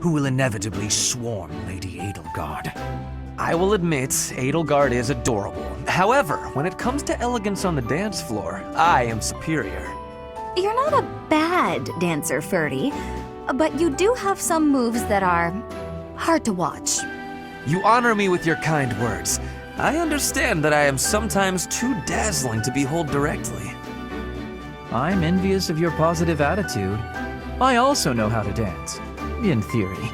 who will inevitably swarm Lady Edelgard. I will admit, Edelgard is adorable. However, when it comes to elegance on the dance floor, I am superior. You're not a bad dancer, Ferdy, but you do have some moves that are hard to watch. You honor me with your kind words. I understand that I am sometimes too dazzling to behold directly. I'm envious of your positive attitude. I also know how to dance, in theory.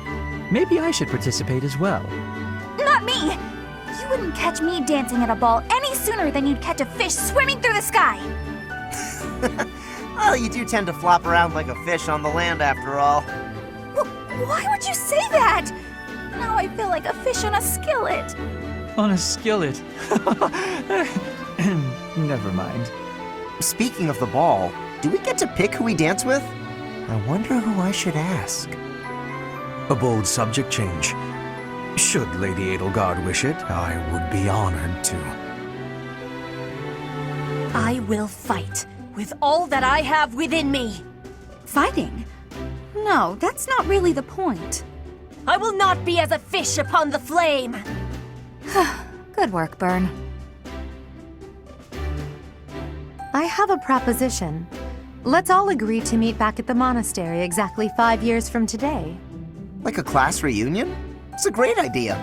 Maybe I should participate as well. Not me! You wouldn't catch me dancing at a ball any sooner than you'd catch a fish swimming through the sky! Well, you do tend to flop around like a fish on the land after all. Why would you say that? Now I feel like a fish on a skillet. On a skillet. Never mind. Speaking of the ball, do we get to pick who we dance with? I wonder who I should ask. A bold subject change. Should Lady Edelgard wish it, I would be honored to. I will fight with all that I have within me. Fighting? No, that's not really the point. I will not be as a fish upon the flame. Good work, Byrne. I have a proposition. Let's all agree to meet back at the monastery exactly 5 years from today. Like a class reunion? It's a great idea.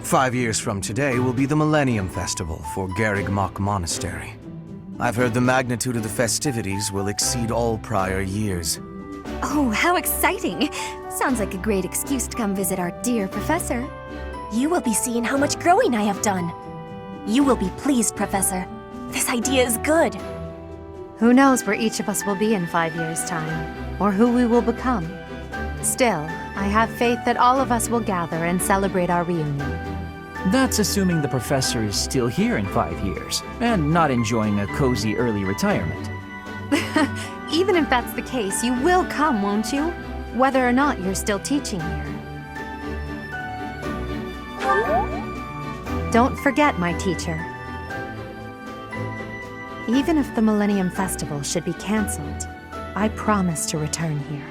5 years from today will be the Millennium Festival for Garrigmach Monastery. I've heard the magnitude of the festivities will exceed all prior years. Oh, how exciting! Sounds like a great excuse to come visit our dear professor. You will be seeing how much growing I have done. You will be pleased, Professor. This idea is good. Who knows where each of us will be in 5 years' time, or who we will become. Still, I have faith that all of us will gather and celebrate our reunion. That's assuming the professor is still here in 5 years, and not enjoying a cozy early retirement. Even if that's the case, you will come, won't you? Whether or not you're still teaching here. Don't forget, my teacher. Even if the Millennium Festival should be cancelled, I promise to return here.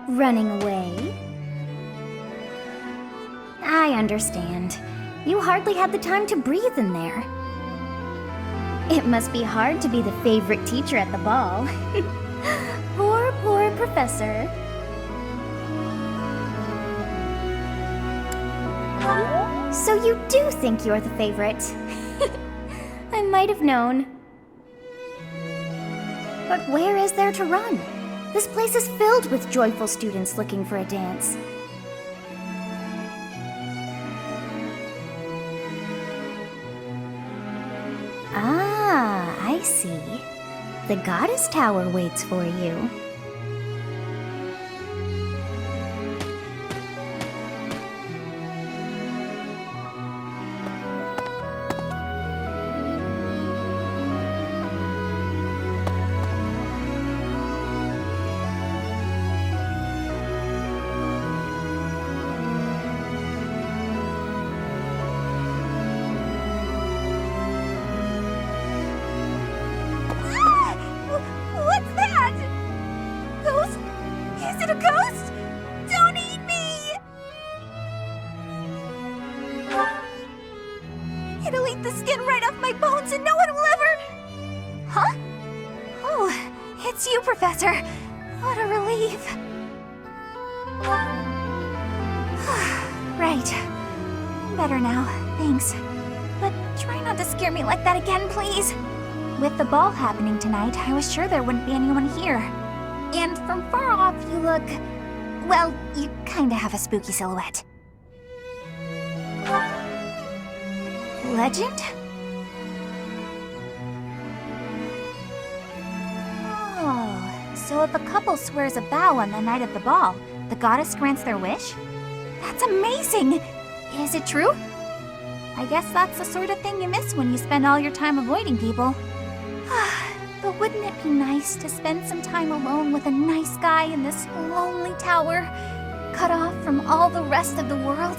Running away? I understand. You hardly had the time to breathe in there. It must be hard to be the favorite teacher at the ball. Poor professor. So you do think you're the favorite? I might have known. But where is there to run? This place is filled with joyful students looking for a dance. Ah, I see. The Goddess Tower waits for you. Is it a ghost? Don't eat me! It'll eat the skin right off my bones and no one will ever... Huh? Oh, it's you, Professor. What a relief. Right. I'm better now, thanks. But try not to scare me like that again, please. With the ball happening tonight, I was sure there wouldn't be anyone here. And from far off, you look... well, you kinda have a spooky silhouette. Legend? Oh, so if a couple swears a vow on the night of the ball, the goddess grants their wish? That's amazing! Is it true? I guess that's the sort of thing you miss when you spend all your time avoiding people. But wouldn't it be nice to spend some time alone with a nice guy in this lonely tower, cut off from all the rest of the world?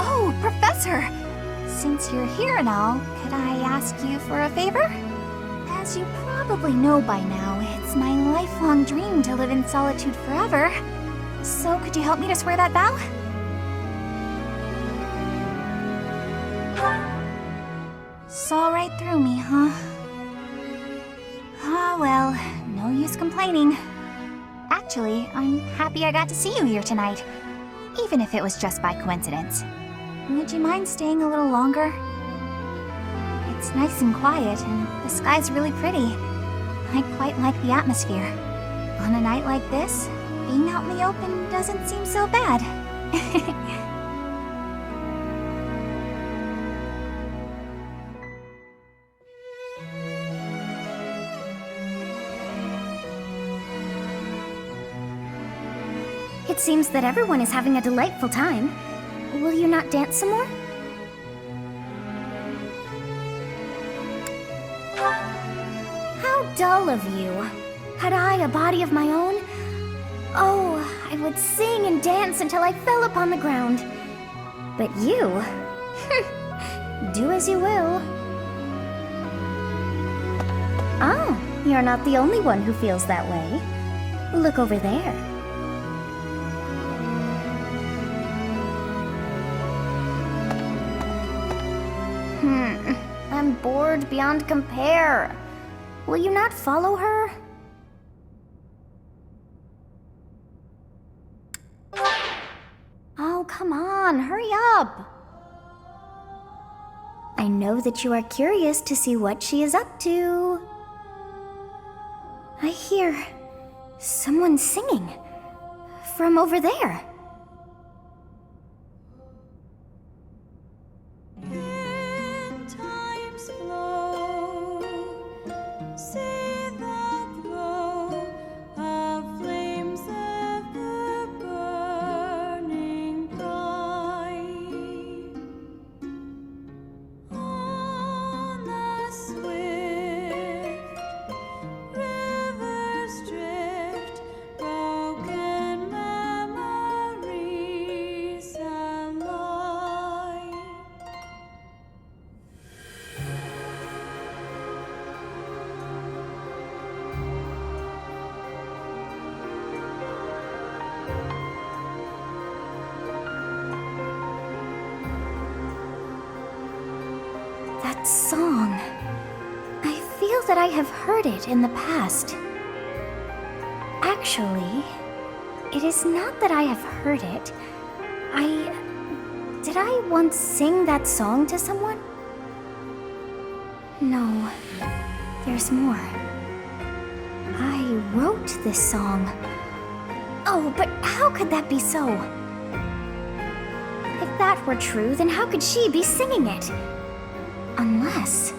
Oh, Professor! Since you're here and all, could I ask you for a favor? As you probably know by now, it's my lifelong dream to live in solitude forever. So could you help me to swear that vow? Saw right through me, huh? Ah, well, no use complaining. Actually, I'm happy I got to see you here tonight, even if it was just by coincidence. Would you mind staying a little longer? It's nice and quiet, and the sky's really pretty. I quite like the atmosphere. On a night like this, being out in the open doesn't seem so bad. It seems that everyone is having a delightful time. Will you not dance some more? How dull of you. Had I a body of my own? Oh, I would sing and dance until I fell upon the ground. But you? Do as you will. Ah, you're not the only one who feels that way. Look over there. I'm bored beyond compare. Will you not follow her? Oh, come on, hurry up. I know that you are curious to see what she is up to. I hear someone singing from over there. That song. I feel that I have heard it in the past. Actually, it is not that I have heard it. Did I once sing that song to someone? No, there's more. I wrote this song. Oh, but how could that be so? If that were true, then how could she be singing it? Unless...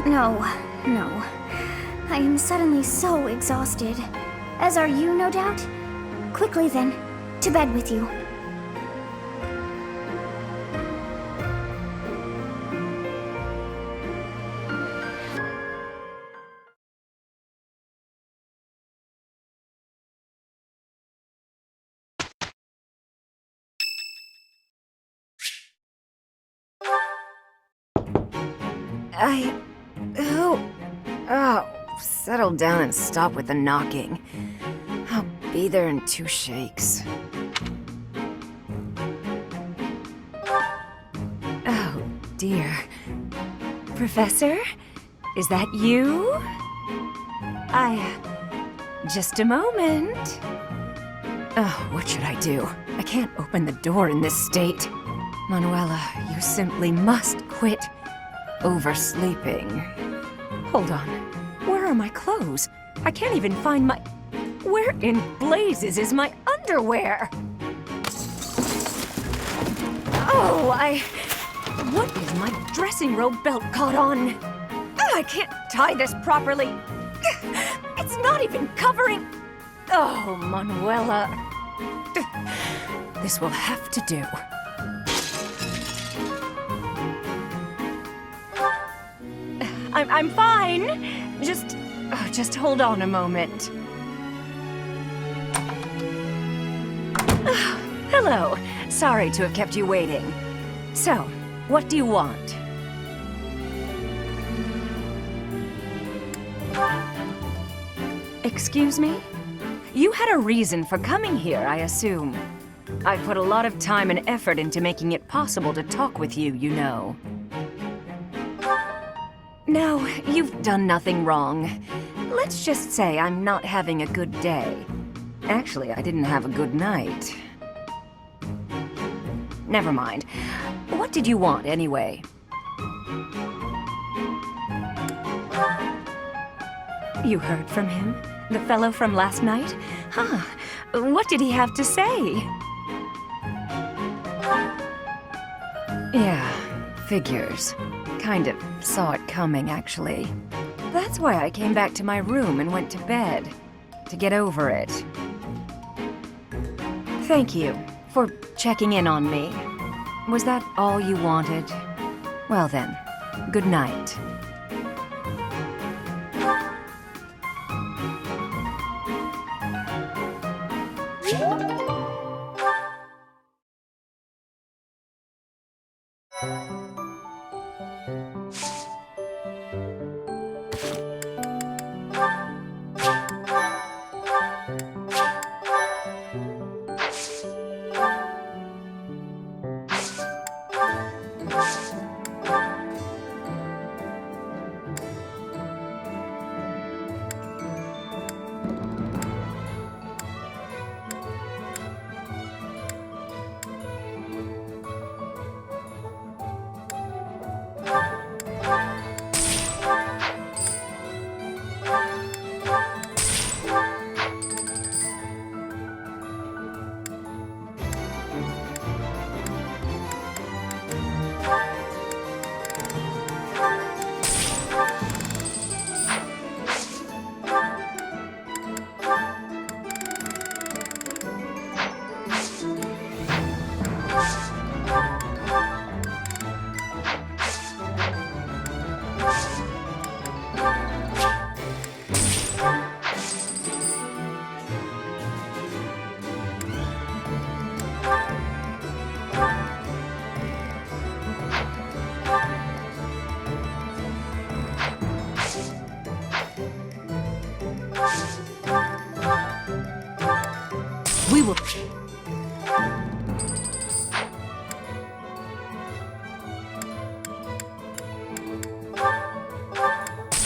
No. I am suddenly so exhausted. As are you, no doubt? Quickly then, to bed with you. Oh, settle down and stop with the knocking. I'll be there in 2 shakes. Oh, dear. Professor? Is that you? Just a moment. Oh, what should I do? I can't open the door in this state. Manuela, you simply must quit oversleeping. Hold on. Where are my clothes? I can't even find my... Where in blazes is my underwear? Oh, What is my dressing robe belt caught on? I can't tie this properly. It's not even covering... Oh, Manuela. This will have to do. I'm fine. Just hold on a moment. Hello. Sorry to have kept you waiting. So, what do you want? Excuse me? You had a reason for coming here, I assume. I've put a lot of time and effort into making it possible to talk with you, you know. No, you've done nothing wrong. Let's just say I'm not having a good day. Actually, I didn't have a good night. Never mind. What did you want, anyway? You heard from him? The fellow from last night? Huh. What did he have to say? Yeah, figures. Kind of saw it coming, actually. That's why I came back to my room and went to bed. To get over it. Thank you for checking in on me. Was that all you wanted? Well then, good night. We will...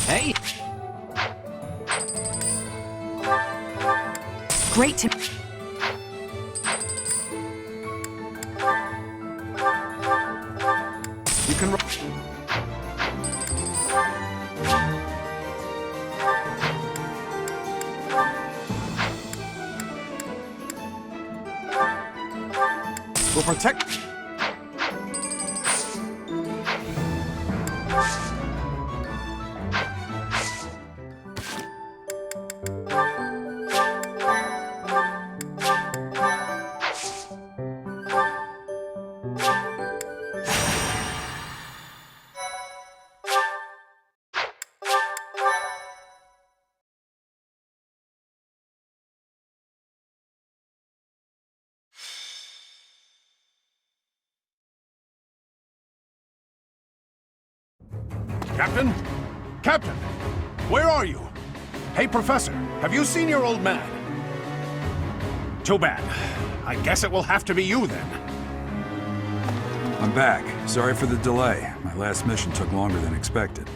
Hey! Great to... You can... We'll protect... Captain? Captain! Where are you? Hey, Professor, have you seen your old man? Too bad. I guess it will have to be you then. I'm back. Sorry for the delay. My last mission took longer than expected.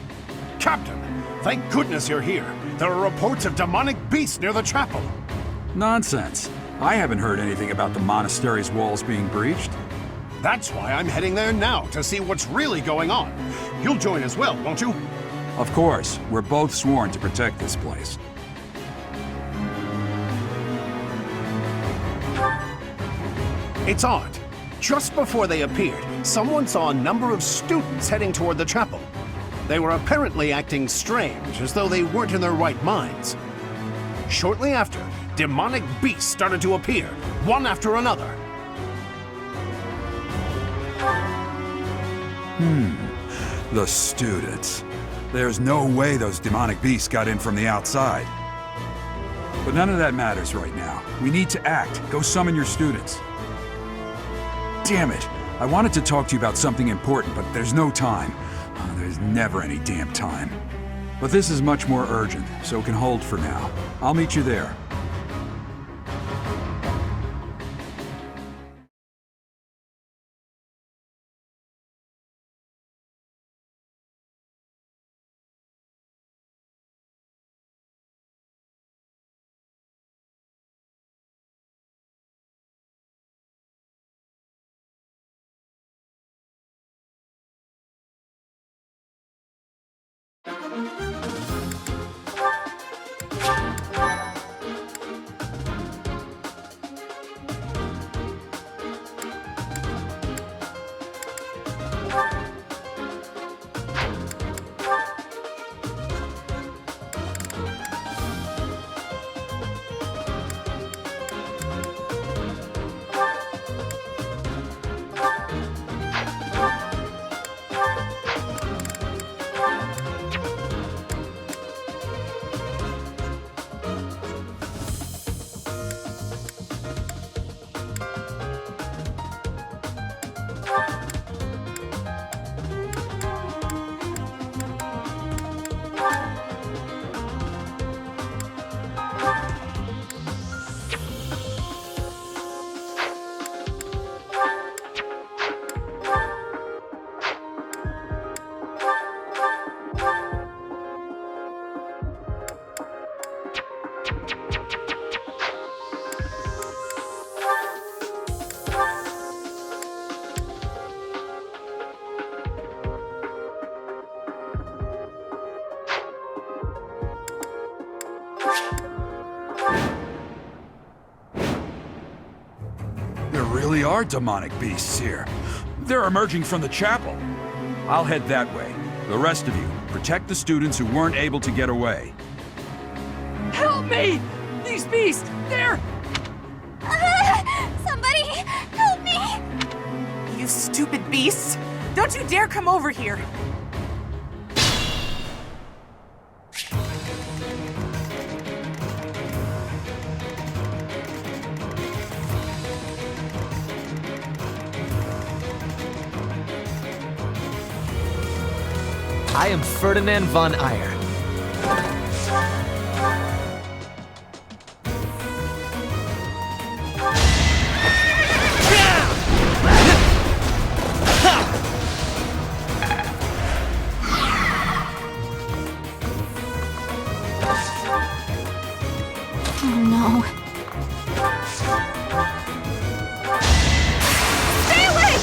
Captain, thank goodness you're here. There are reports of demonic beasts near the chapel. Nonsense. I haven't heard anything about the monastery's walls being breached. That's why I'm heading there now, to see what's really going on. You'll join as well, won't you? Of course. We're both sworn to protect this place. It's odd. Just before they appeared, someone saw a number of students heading toward the chapel. They were apparently acting strange, as though they weren't in their right minds. Shortly after, demonic beasts started to appear, one after another. The students. There's no way those demonic beasts got in from the outside. But none of that matters right now. We need to act. Go summon your students. Damn it! I wanted to talk to you about something important, but there's no time. There's never any damn time. But this is much more urgent, so it can hold for now. I'll meet you there. There really are demonic beasts here. They're emerging from the chapel. I'll head that way. The rest of you, protect the students who weren't able to get away. Help me! These beasts, they're... Somebody, help me! You stupid beasts! Don't you dare come over here! I am Ferdinand von Ayer. Oh no. Stay away!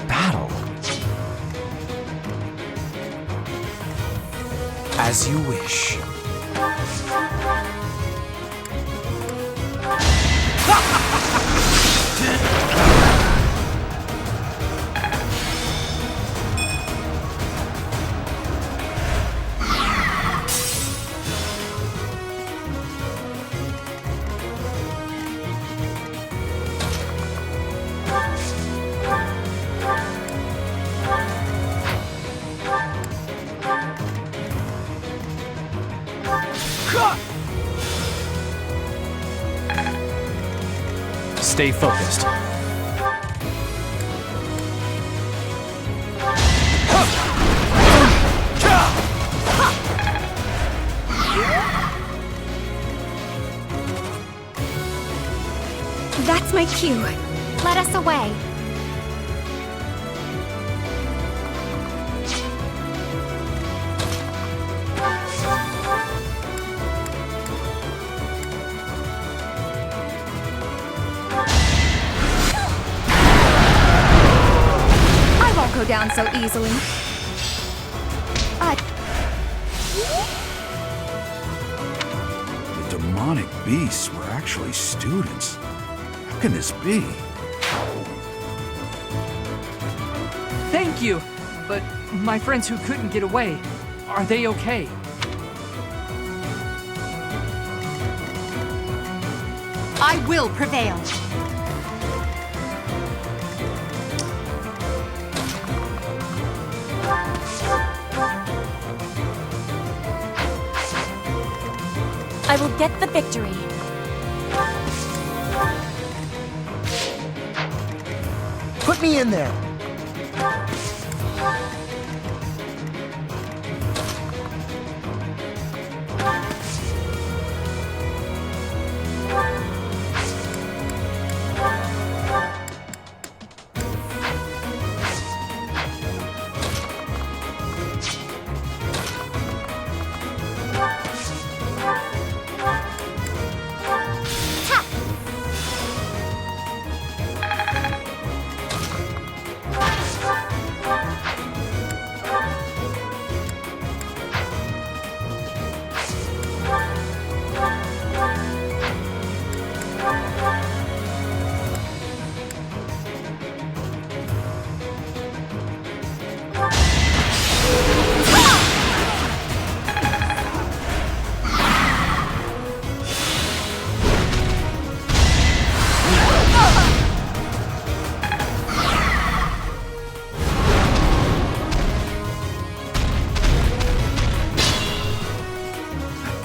Battle. As you wish. Stay focused. That's my cue. Let us away. I won't go down so easily. The demonic beasts were actually students. How can this be? Thank you. But my friends who couldn't get away, are they okay? I will prevail. I will get the victory. Put me in there.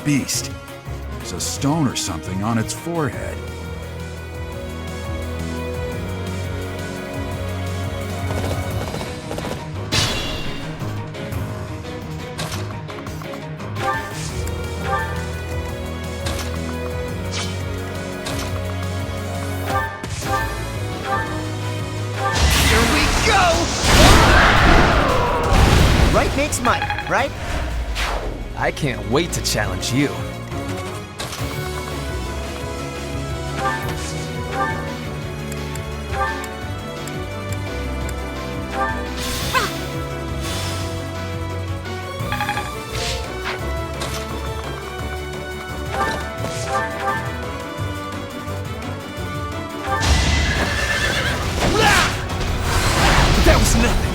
Beast. There's a stone or something on its forehead. Here we go! Right makes might, right? I can't wait to challenge you. That was nothing.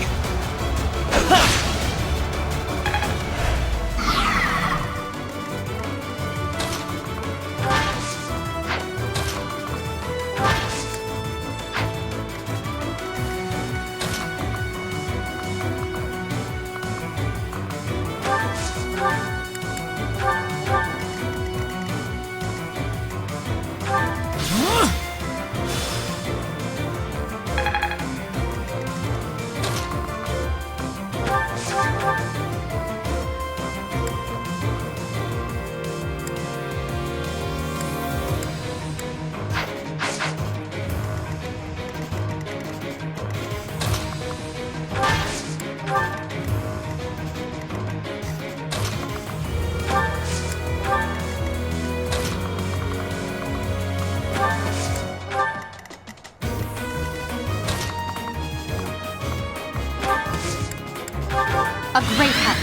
A great help.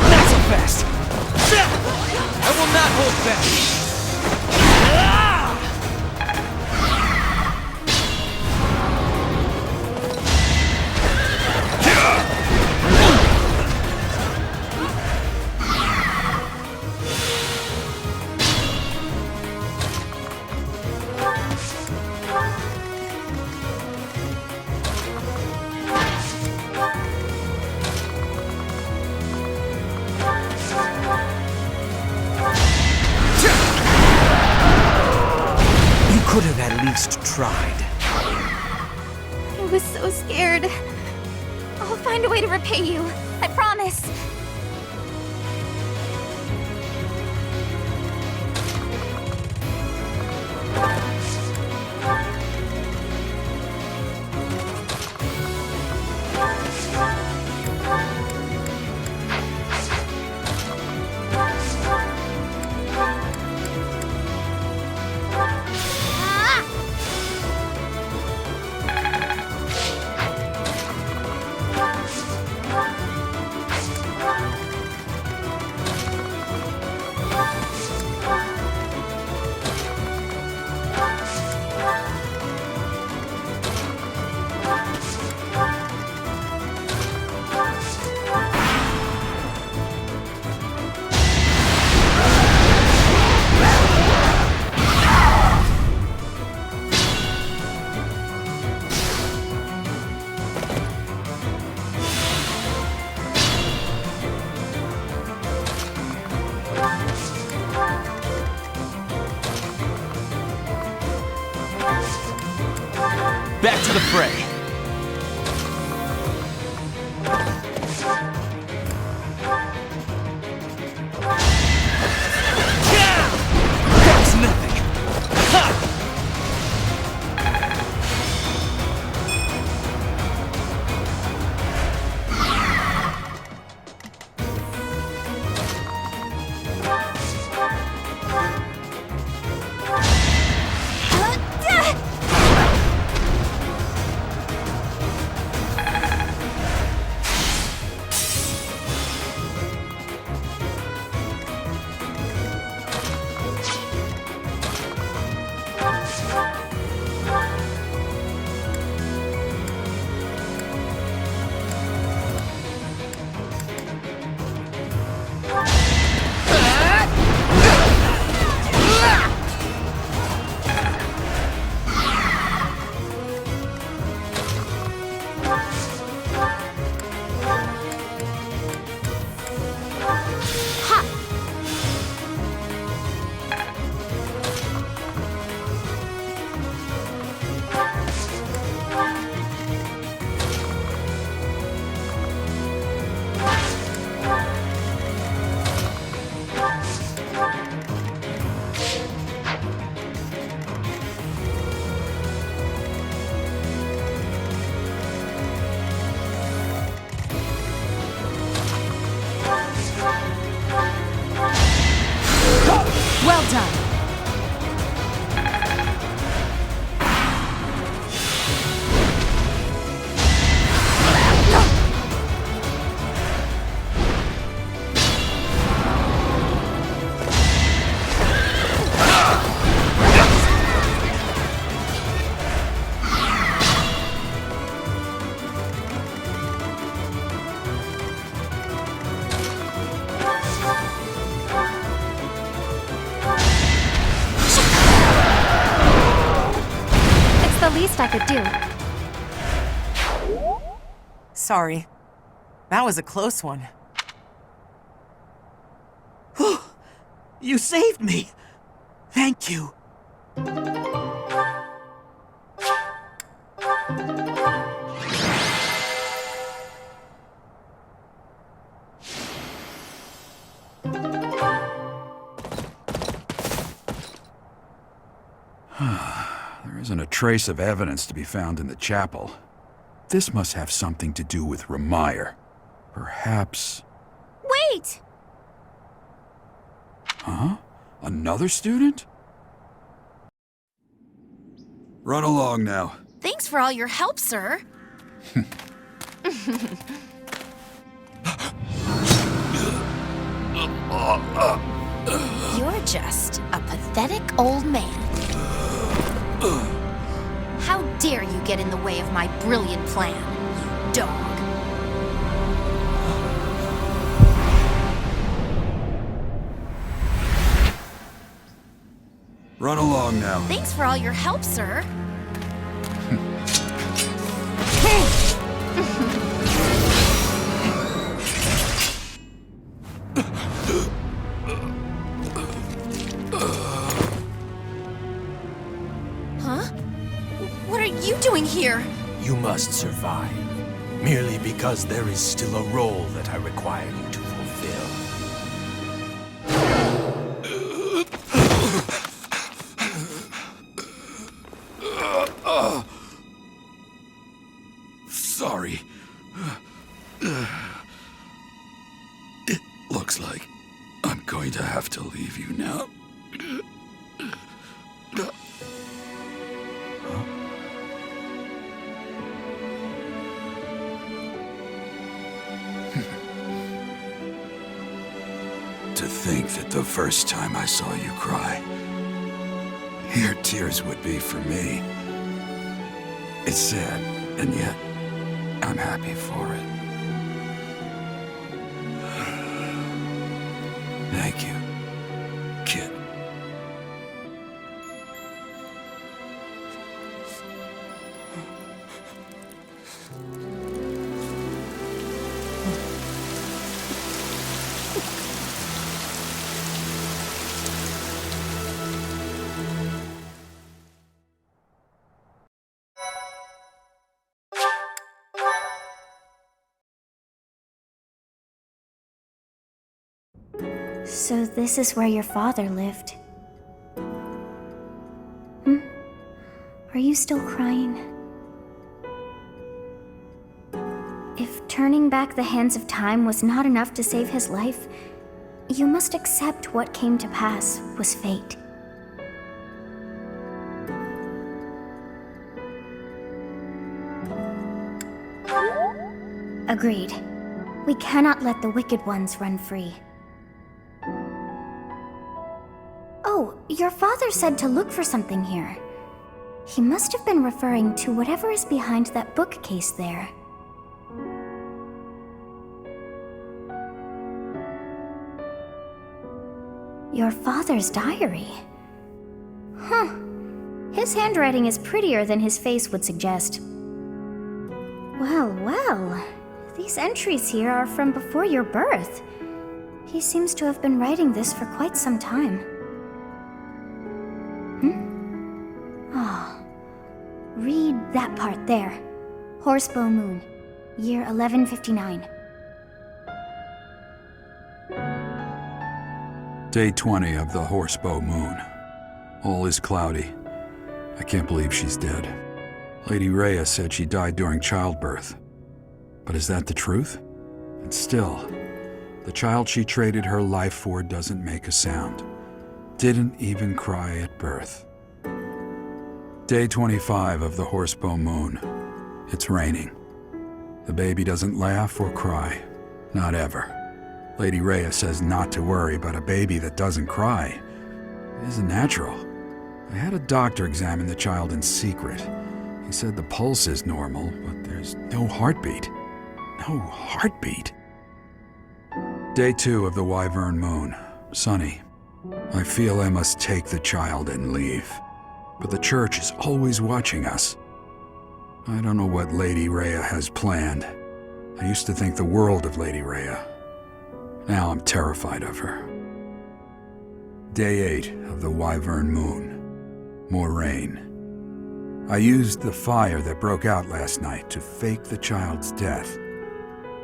Not so fast. I will not hold back. could have at least tried. I was so scared. I'll find a way to repay you. I promise. Back to the fray. That's nothing. Ha! Well done. The least I could do. Sorry. That was a close one. You saved me! Thank you. There isn't a trace of evidence to be found in the chapel. This must have something to do with Ramire. Perhaps... Wait! Huh? Another student? Run along now. Thanks for all your help, sir. You're just a pathetic old man. How dare you get in the way of my brilliant plan, you dog. Run along now. Thanks for all your help, sir. doing here? You must survive, merely because there is still a role that I require you to fulfill. Sorry. It looks like I'm going to have to leave you now. To think that the first time I saw you cry, your tears would be for me. It's sad, and yet I'm happy for it. Thank you, kid. So this is where your father lived. Are you still crying? If turning back the hands of time was not enough to save his life, you must accept what came to pass was fate. Agreed. We cannot let the wicked ones run free. Oh, your father said to look for something here. He must have been referring to whatever is behind that bookcase there. Your father's diary? Huh. His handwriting is prettier than his face would suggest. Well, well. These entries here are from before your birth. He seems to have been writing this for quite some time. Read that part there. Horsebow Moon, year 1159. Day 20 of the Horsebow Moon. All is cloudy. I can't believe she's dead. Lady Rhea said she died during childbirth. But is that the truth? And still, the child she traded her life for doesn't make a sound. Didn't even cry at birth. Day 25 of the Horsebow Moon. It's raining. The baby doesn't laugh or cry. Not ever. Lady Rhea says not to worry, but a baby that doesn't cry isn't natural. I had a doctor examine the child in secret. He said the pulse is normal, but there's no heartbeat. No heartbeat. Day 2 of the Wyvern Moon. Sunny. I feel I must take the child and leave. But the church is always watching us. I don't know what Lady Rhea has planned. I used to think the world of Lady Rhea. Now I'm terrified of her. Day 8 of the Wyvern Moon. More rain. I used the fire that broke out last night to fake the child's death.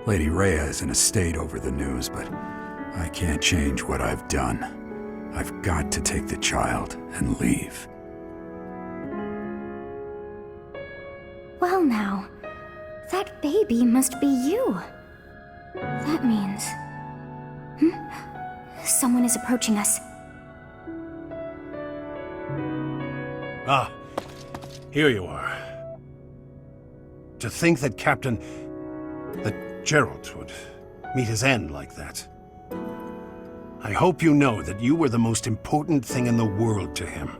Lady Rhea is in a state over the news, but I can't change what I've done. I've got to take the child and leave. Well now, that baby must be you. That means... Someone is approaching us. Ah, here you are. To think that that Gerald would meet his end like that. I hope you know that you were the most important thing in the world to him.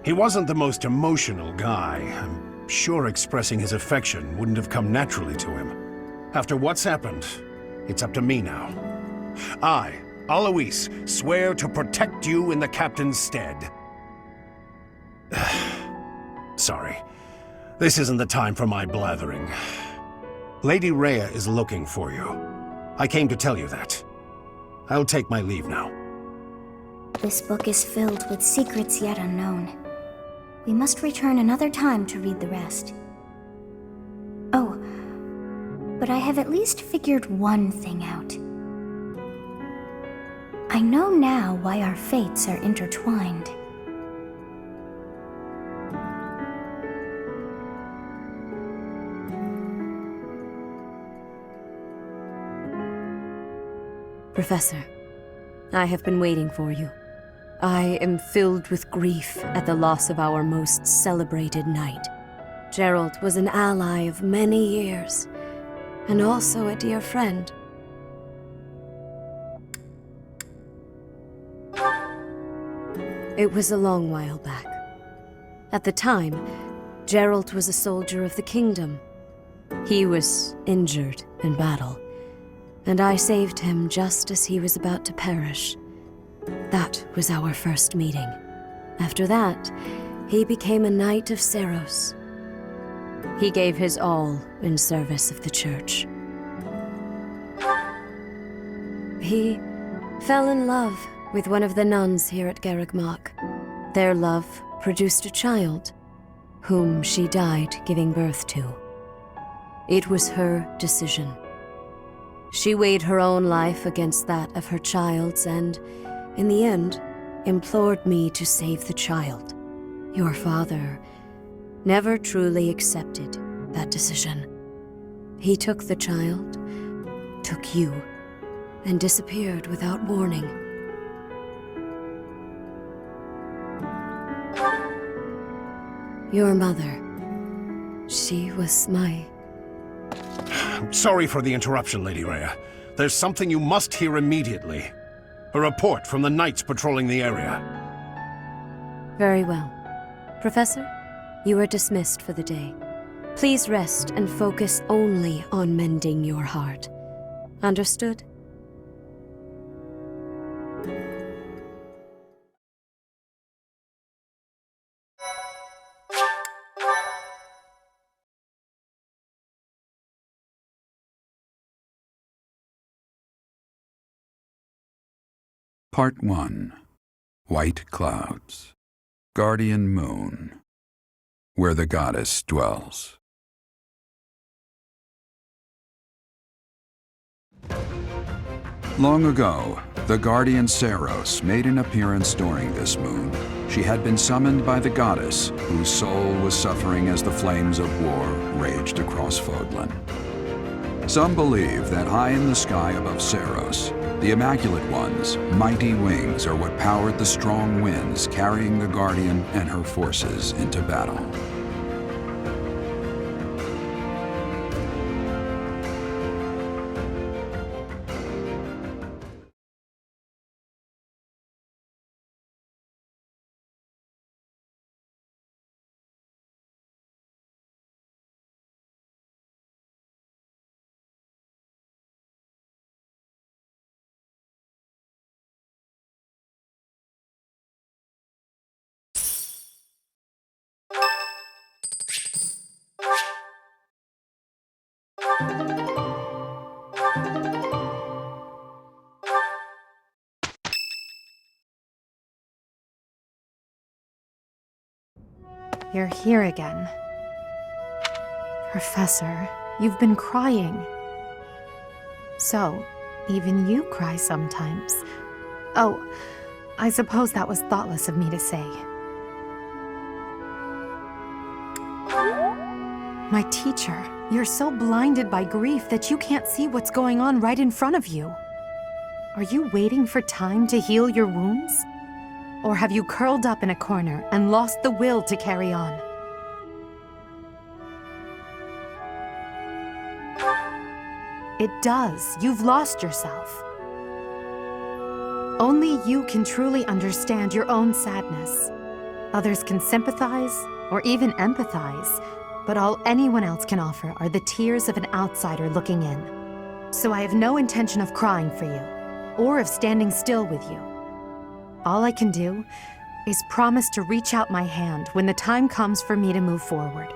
He wasn't the most emotional guy. I'm sure expressing his affection wouldn't have come naturally to him. After what's happened, it's up to me now. I, Alois, swear to protect you in the captain's stead. Sorry. This isn't the time for my blathering. Lady Rhea is looking for you. I came to tell you that. I'll take my leave now. This book is filled with secrets yet unknown. We must return another time to read the rest. Oh, but I have at least figured one thing out. I know now why our fates are intertwined. Professor, I have been waiting for you. I am filled with grief at the loss of our most celebrated knight. Gerald was an ally of many years, and also a dear friend. It was a long while back. At the time, Gerald was a soldier of the kingdom. He was injured in battle, and I saved him just as he was about to perish. That was our first meeting. After that, he became a knight of Seiros. He gave his all in service of the church. He fell in love with one of the nuns here at Garreg Mach. Their love produced a child, whom she died giving birth to. It was her decision. She weighed her own life against that of her child's and, in the end, implored me to save the child. Your father never truly accepted that decision. He took the child, took you, and disappeared without warning. Your mother, she was my... Sorry for the interruption, Lady Rhea. There's something you must hear immediately. A report from the knights patrolling the area. Very well. Professor, you are dismissed for the day. Please rest and focus only on mending your heart. Understood? Part 1. White Clouds. Guardian Moon. Where the goddess dwells. Long ago, the guardian Seiros made an appearance during this moon. She had been summoned by the goddess, whose soul was suffering as the flames of war raged across Fodlan. Some believe that high in the sky above Seiros, the Immaculate One's mighty wings are what powered the strong winds carrying the Guardian and her forces into battle. You're here again. Professor, you've been crying. So, even you cry sometimes. Oh, I suppose that was thoughtless of me to say. My teacher, you're so blinded by grief that you can't see what's going on right in front of you. Are you waiting for time to heal your wounds? Or have you curled up in a corner and lost the will to carry on? It does. You've lost yourself. Only you can truly understand your own sadness. Others can sympathize or even empathize, but all anyone else can offer are the tears of an outsider looking in. So I have no intention of crying for you, or of standing still with you. All I can do is promise to reach out my hand when the time comes for me to move forward.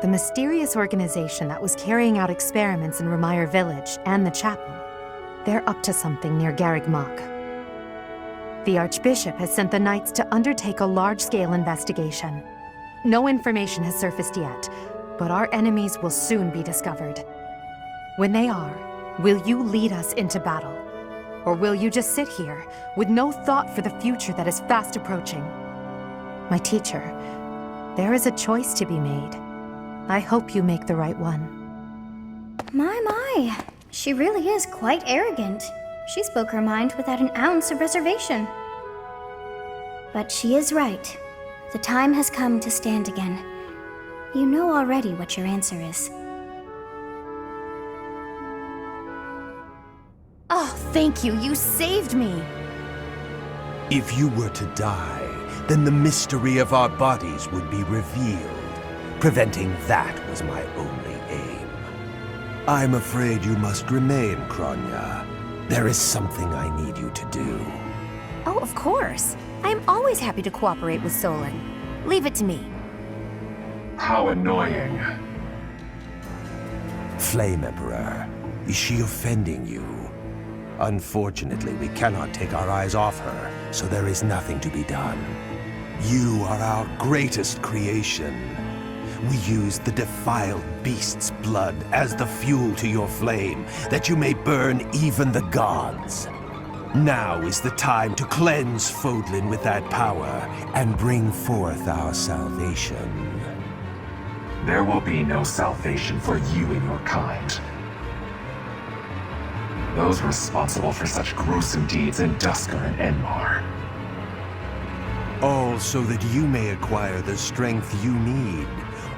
The mysterious organization that was carrying out experiments in Ramire Village and the chapel, they're up to something near Garreg Mach. The Archbishop has sent the Knights to undertake a large-scale investigation. No information has surfaced yet, but our enemies will soon be discovered. When they are, will you lead us into battle? Or will you just sit here, with no thought for the future that is fast approaching? My teacher, there is a choice to be made. I hope you make the right one. My. She really is quite arrogant. She spoke her mind without an ounce of reservation. But she is right. The time has come to stand again. You know already what your answer is. Oh, thank you. You saved me. If you were to die, then the mystery of our bodies would be revealed. Preventing that was my only aim. I'm afraid you must remain, Kronya. There is something I need you to do. Oh, of course. I am always happy to cooperate with Solon. Leave it to me. How annoying. Flame Emperor, is she offending you? Unfortunately, we cannot take our eyes off her, so there is nothing to be done. You are our greatest creation. We use the defiled beast's blood as the fuel to your flame, that you may burn even the gods. Now is the time to cleanse Fodlan with that power and bring forth our salvation. There will be no salvation for you and your kind. Those responsible for such gruesome deeds in Dusker and Enmar. All so that you may acquire the strength you need,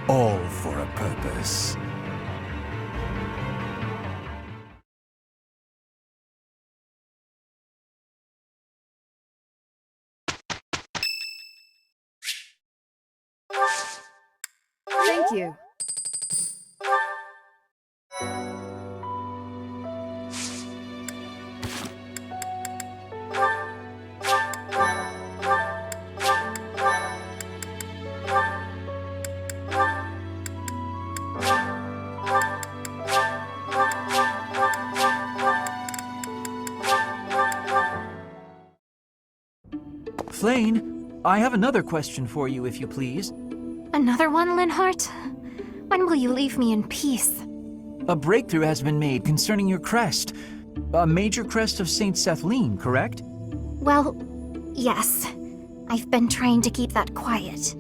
all for a purpose. Thank you. Flayn, I have another question for you, if you please. Another one, Linhart? When will you leave me in peace? A breakthrough has been made concerning your crest. A major crest of Saint Sethleen, correct? Well, yes. I've been trying to keep that quiet.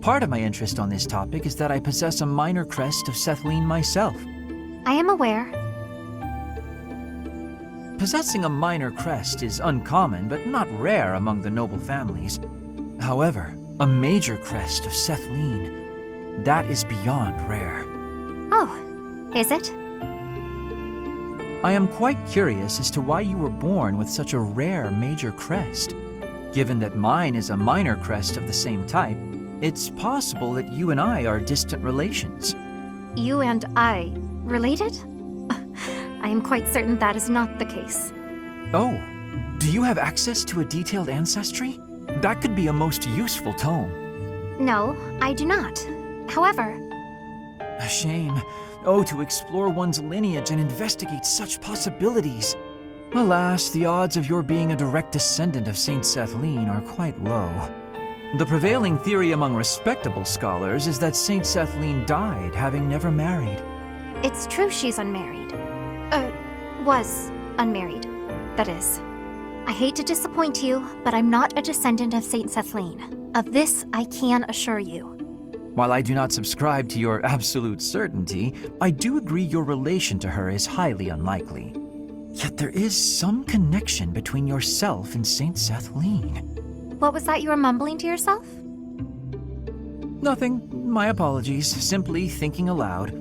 Part of my interest on this topic is that I possess a minor crest of Sethleen myself. I am aware. Possessing a minor crest is uncommon, but not rare among the noble families. However, a major crest of Sethleen, that is beyond rare. Oh, is it? I am quite curious as to why you were born with such a rare major crest. Given that mine is a minor crest of the same type, it's possible that you and I are distant relations. You and I related? I am quite certain that is not the case. Oh, do you have access to a detailed ancestry? That could be a most useful tome. No, I do not. However... A shame. Oh, to explore one's lineage and investigate such possibilities. Alas, the odds of your being a direct descendant of Saint Sethleen are quite low. The prevailing theory among respectable scholars is that Saint Sethleen died having never married. It's true she's unmarried. Was unmarried, that is. I hate to disappoint you, but I'm not a descendant of Saint Sethleen. Of this, I can assure you. While I do not subscribe to your absolute certainty, I do agree your relation to her is highly unlikely. Yet there is some connection between yourself and Saint Sethleen. What was that you were mumbling to yourself? Nothing. My apologies. Simply thinking aloud.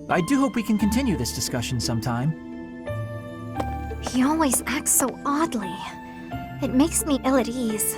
I do hope we can continue this discussion sometime. He always acts so oddly. It makes me ill at ease.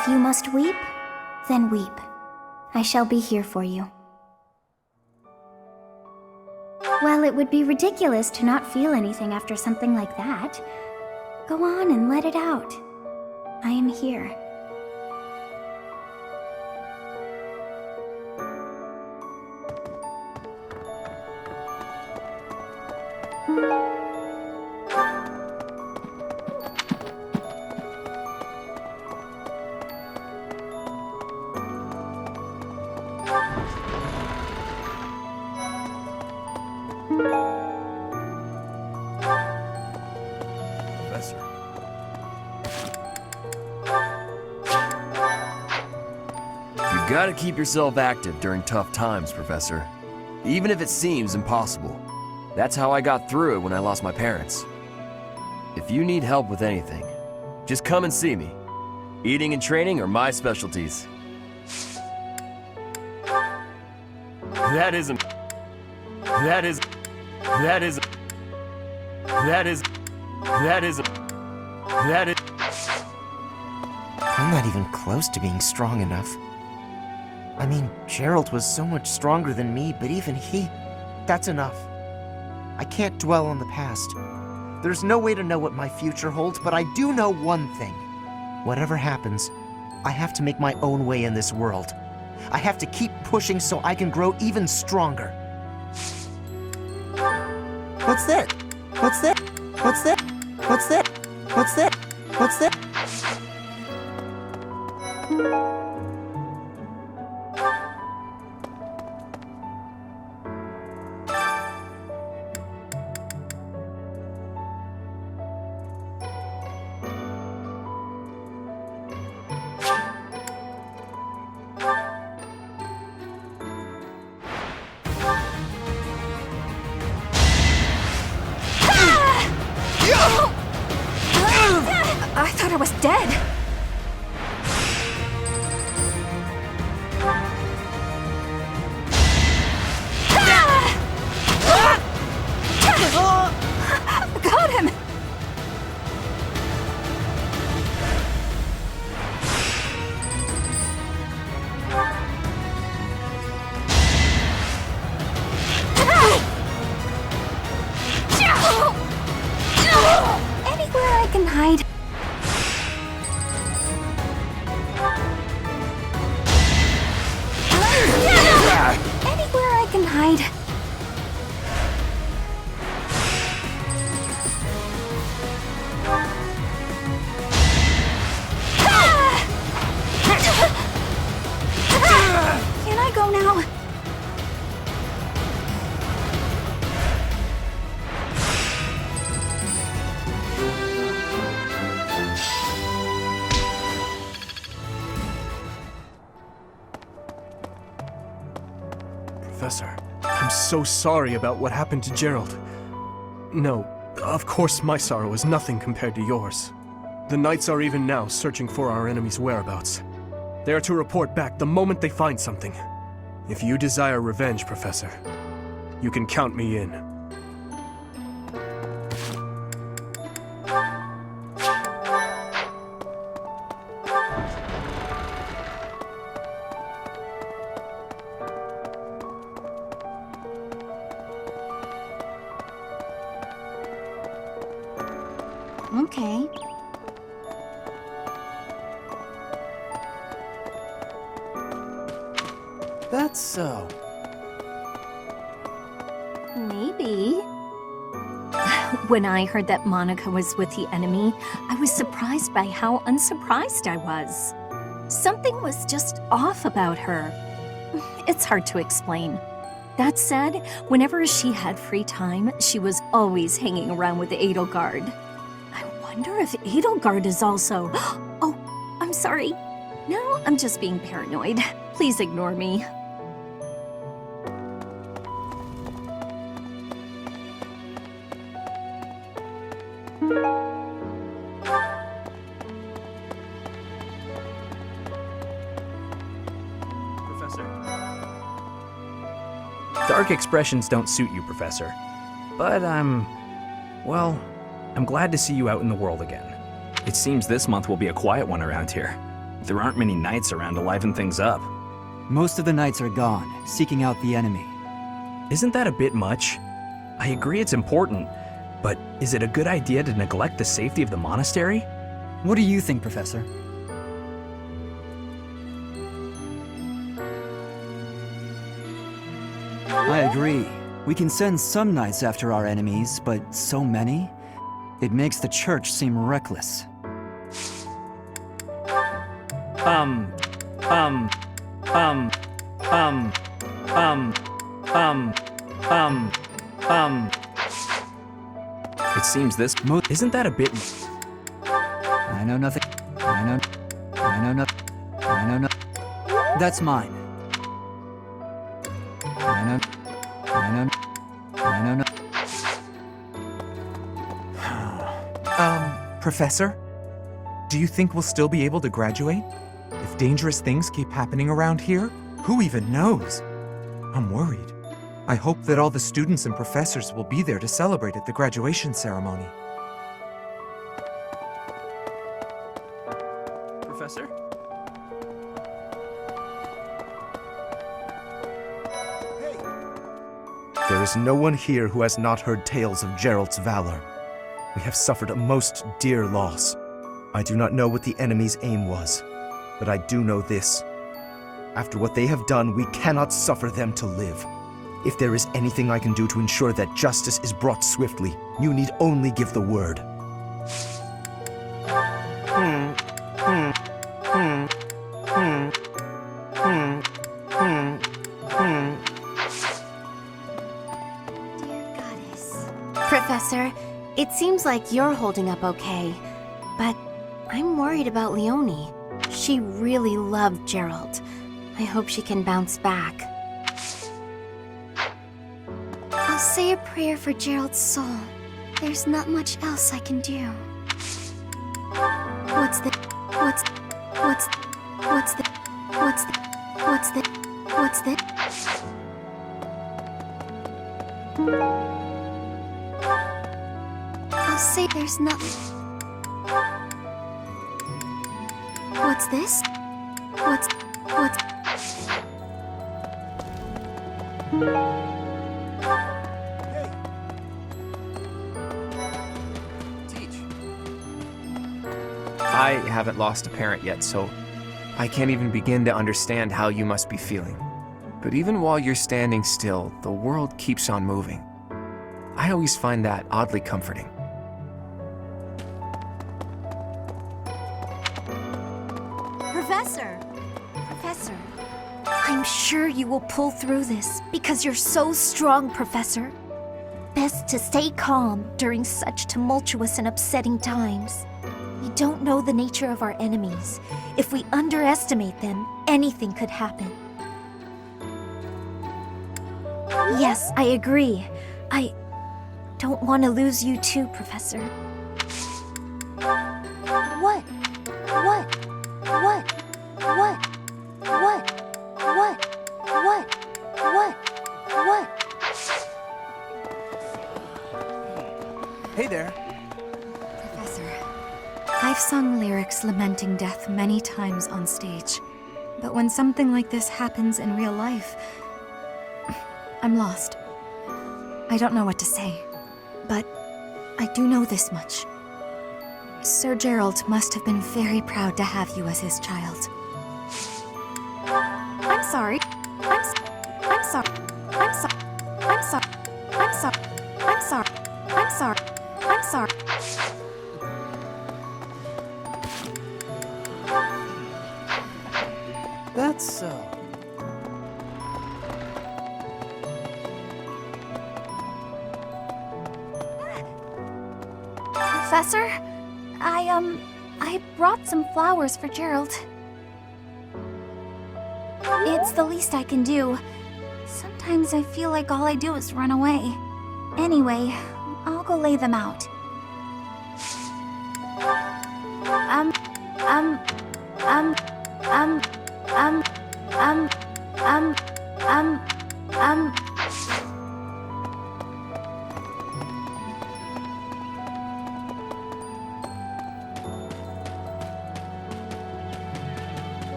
If you must weep, then weep. I shall be here for you. Well, it would be ridiculous to not feel anything after something like that. Go on and let it out. I am here. Professor. You gotta keep yourself active during tough times, Professor. Even if it seems impossible. That's how I got through it when I lost my parents. If you need help with anything, just come and see me. Eating and training are my specialties. That is... I'm not even close to being strong enough. I mean, Gerald was so much stronger than me, but even that's enough. I can't dwell on the past. There's no way to know what my future holds, but I do know one thing. Whatever happens, I have to make my own way in this world. I have to keep pushing so I can grow even stronger. What's that? What's that? What's that? What's that? What's that? What's that? I thought I was dead. Got him! Anywhere I can hide. Anywhere I can hide. Can I go now? Professor, I'm so sorry about what happened to Gerald. No, of course my sorrow is nothing compared to yours. The Knights are even now searching for our enemy's whereabouts. They are to report back the moment they find something. If you desire revenge, Professor, you can count me in. Okay. That's so. Maybe. When I heard that Monica was with the enemy, I was surprised by how unsurprised I was. Something was just off about her. It's hard to explain. That said, whenever she had free time, she was always hanging around with Edelgard. I wonder if Edelgard is also... Oh, I'm sorry. No, I'm just being paranoid. Please ignore me. Professor. Dark expressions don't suit you, Professor. But I'm glad to see you out in the world again. It seems this month will be a quiet one around here. There aren't many knights around to liven things up. Most of the knights are gone, seeking out the enemy. Isn't that a bit much? I agree it's important, but is it a good idea to neglect the safety of the monastery? What do you think, Professor? I agree. We can send some knights after our enemies, but so many? It makes the church seem reckless. It seems this isn't that a bit. I know nothing. I know nothing. I know nothing. That's mine. I know nothing. Professor? Do you think we'll still be able to graduate? If dangerous things keep happening around here, who even knows? I'm worried. I hope that all the students and professors will be there to celebrate at the graduation ceremony. Professor? There is no one here who has not heard tales of Geralt's valor. We have suffered a most dear loss. I do not know what the enemy's aim was, but I do know this. After what they have done, we cannot suffer them to live. If there is anything I can do to ensure that justice is brought swiftly, you need only give the word. Professor, it seems like you're holding up okay, but I'm worried about Leonie. She really loved Geralt. I hope she can bounce back. I'll say a prayer for Geralt's soul. There's not much else I can do. What's the... I'll say there's nothing. What's this? What's... I haven't lost a parent yet, so I can't even begin to understand how you must be feeling. But even while you're standing still, the world keeps on moving. I always find that oddly comforting. Professor! Professor, I'm sure you will pull through this because you're so strong, Professor. Best to stay calm during such tumultuous and upsetting times. We don't know the nature of our enemies. If we underestimate them, anything could happen. Yes, I agree. I don't want to lose you too, Professor. What? Hey there. Professor, I've sung lyrics lamenting death many times on stage. But when something like this happens in real life, I'm lost. I don't know what to say. But I do know this much. Sir Geralt must have been very proud to have you as his child. I'm sorry. I'm sorry. I'm sorry. I'm sorry. I'm sorry. I'm sorry. I'm sorry. I'm sorry. That's so. Professor, I brought some flowers for Gerald. It's the least I can do. Sometimes I feel like all I do is run away. Anyway, I'll go lay them out.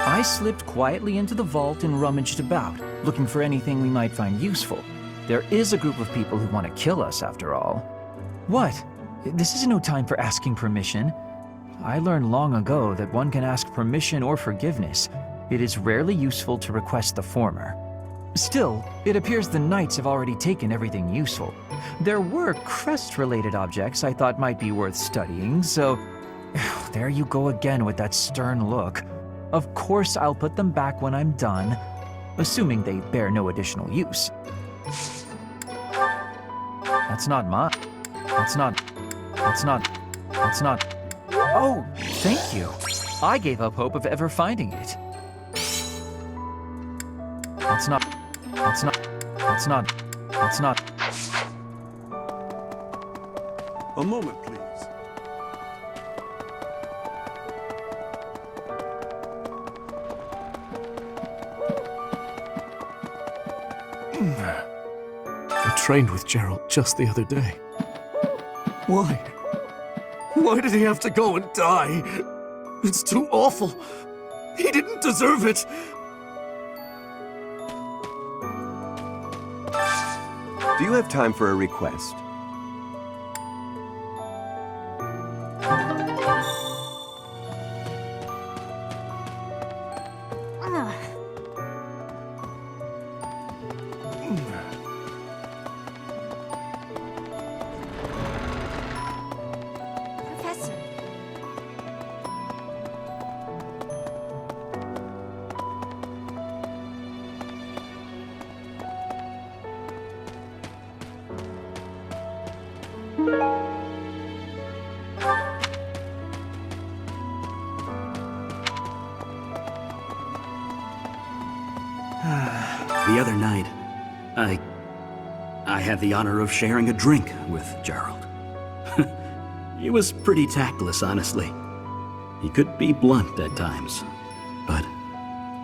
I slipped quietly into the vault and rummaged about, looking for anything we might find useful. There is a group of people who want to kill us, after all. What? This is no time for asking permission. I learned long ago that one can ask permission or forgiveness. It is rarely useful to request the former. Still, it appears the knights have already taken everything useful. There were crest-related objects I thought might be worth studying, so... There you go again with that stern look. Of course I'll put them back when I'm done, assuming they bear no additional use. That's not mine. That's not... Oh, thank you. I gave up hope of ever finding it. That's not... A moment, please. I trained with Gerald just the other day. Why? Why did he have to go and die? It's too awful. He didn't deserve it. Do you have time for a request? Professor. The other night, I had the honor of sharing a drink with Gerald. He was pretty tactless, honestly. He could be blunt at times, but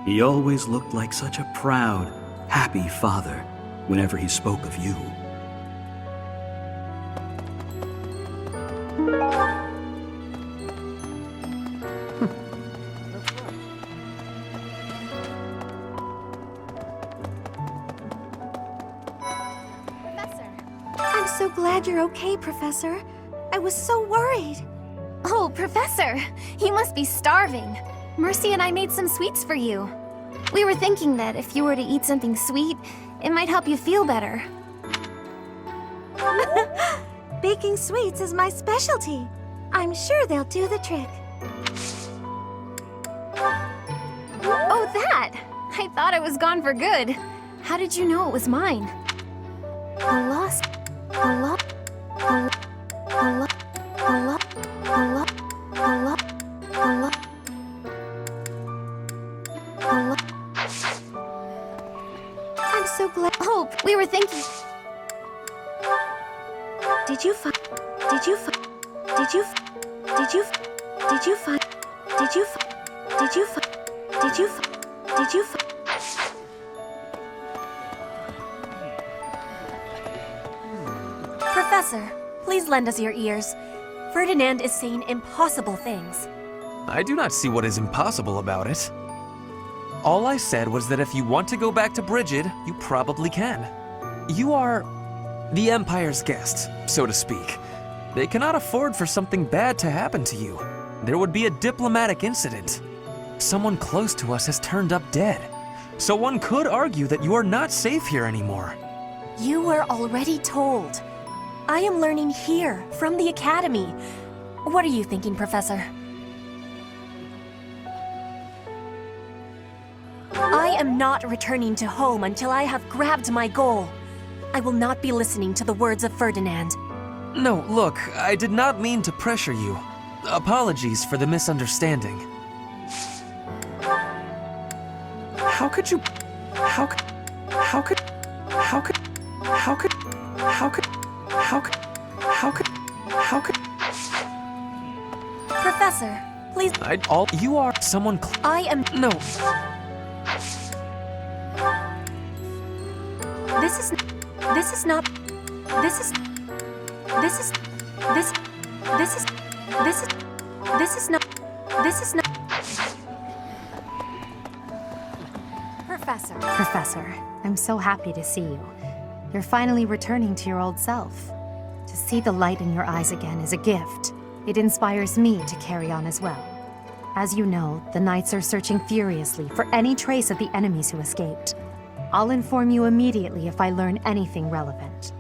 he always looked like such a proud, happy father whenever he spoke of you. I'm so glad you're okay, Professor. I was so worried. Oh, Professor, you must be starving. Mercy and I made some sweets for you. We were thinking that if you were to eat something sweet, it might help you feel better. Baking sweets is my specialty. I'm sure they'll do the trick. Oh, that! I thought it was gone for good. How did you know it was mine? I'm so glad. Oh, we were thinking. Did you find? Professor, please lend us your ears. Ferdinand is saying impossible things. I do not see what is impossible about it. All I said was that if you want to go back to Brigid, you probably can. You are the Empire's guest, so to speak. They cannot afford for something bad to happen to you. There would be a diplomatic incident. Someone close to us has turned up dead. So one could argue that you are not safe here anymore. You were already told. I am learning here, from the Academy. What are you thinking, Professor? I am not returning to home until I have grabbed my goal. I will not be listening to the words of Ferdinand. No, look, I did not mean to pressure you. Apologies for the misunderstanding. How could you... Professor, please... You are someone... I am... No. This is not... Professor. Professor, I'm so happy to see you. You're finally returning to your old self. To see the light in your eyes again is a gift. It inspires me to carry on as well. As you know, the Knights are searching furiously for any trace of the enemies who escaped. I'll inform you immediately if I learn anything relevant.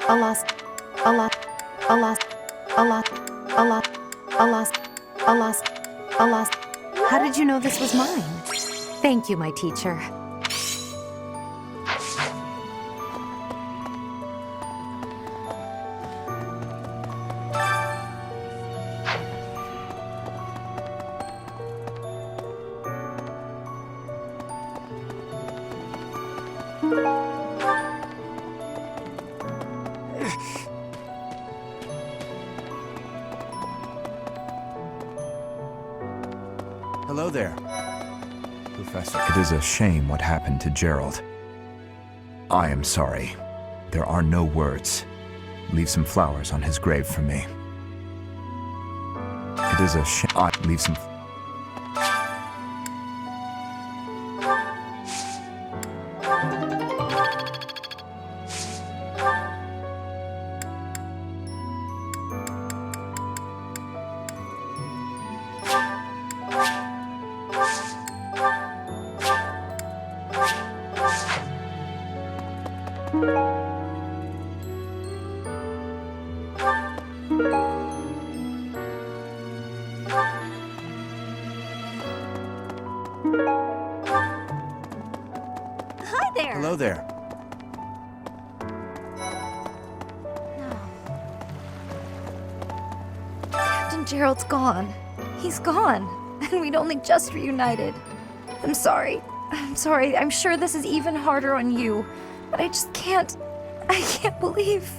Alas. How did you know this was mine? Thank you, my teacher. Hello there, Professor. It is a shame what happened to Gerald. I am sorry. There are no words. Leave some flowers on his grave for me. It is a shame. Leave some. Hi there! Hello there. Captain Gerald's gone. He's gone. And we'd only just reunited. I'm sorry. I'm sure this is even harder on you. But I just can't. I can't believe.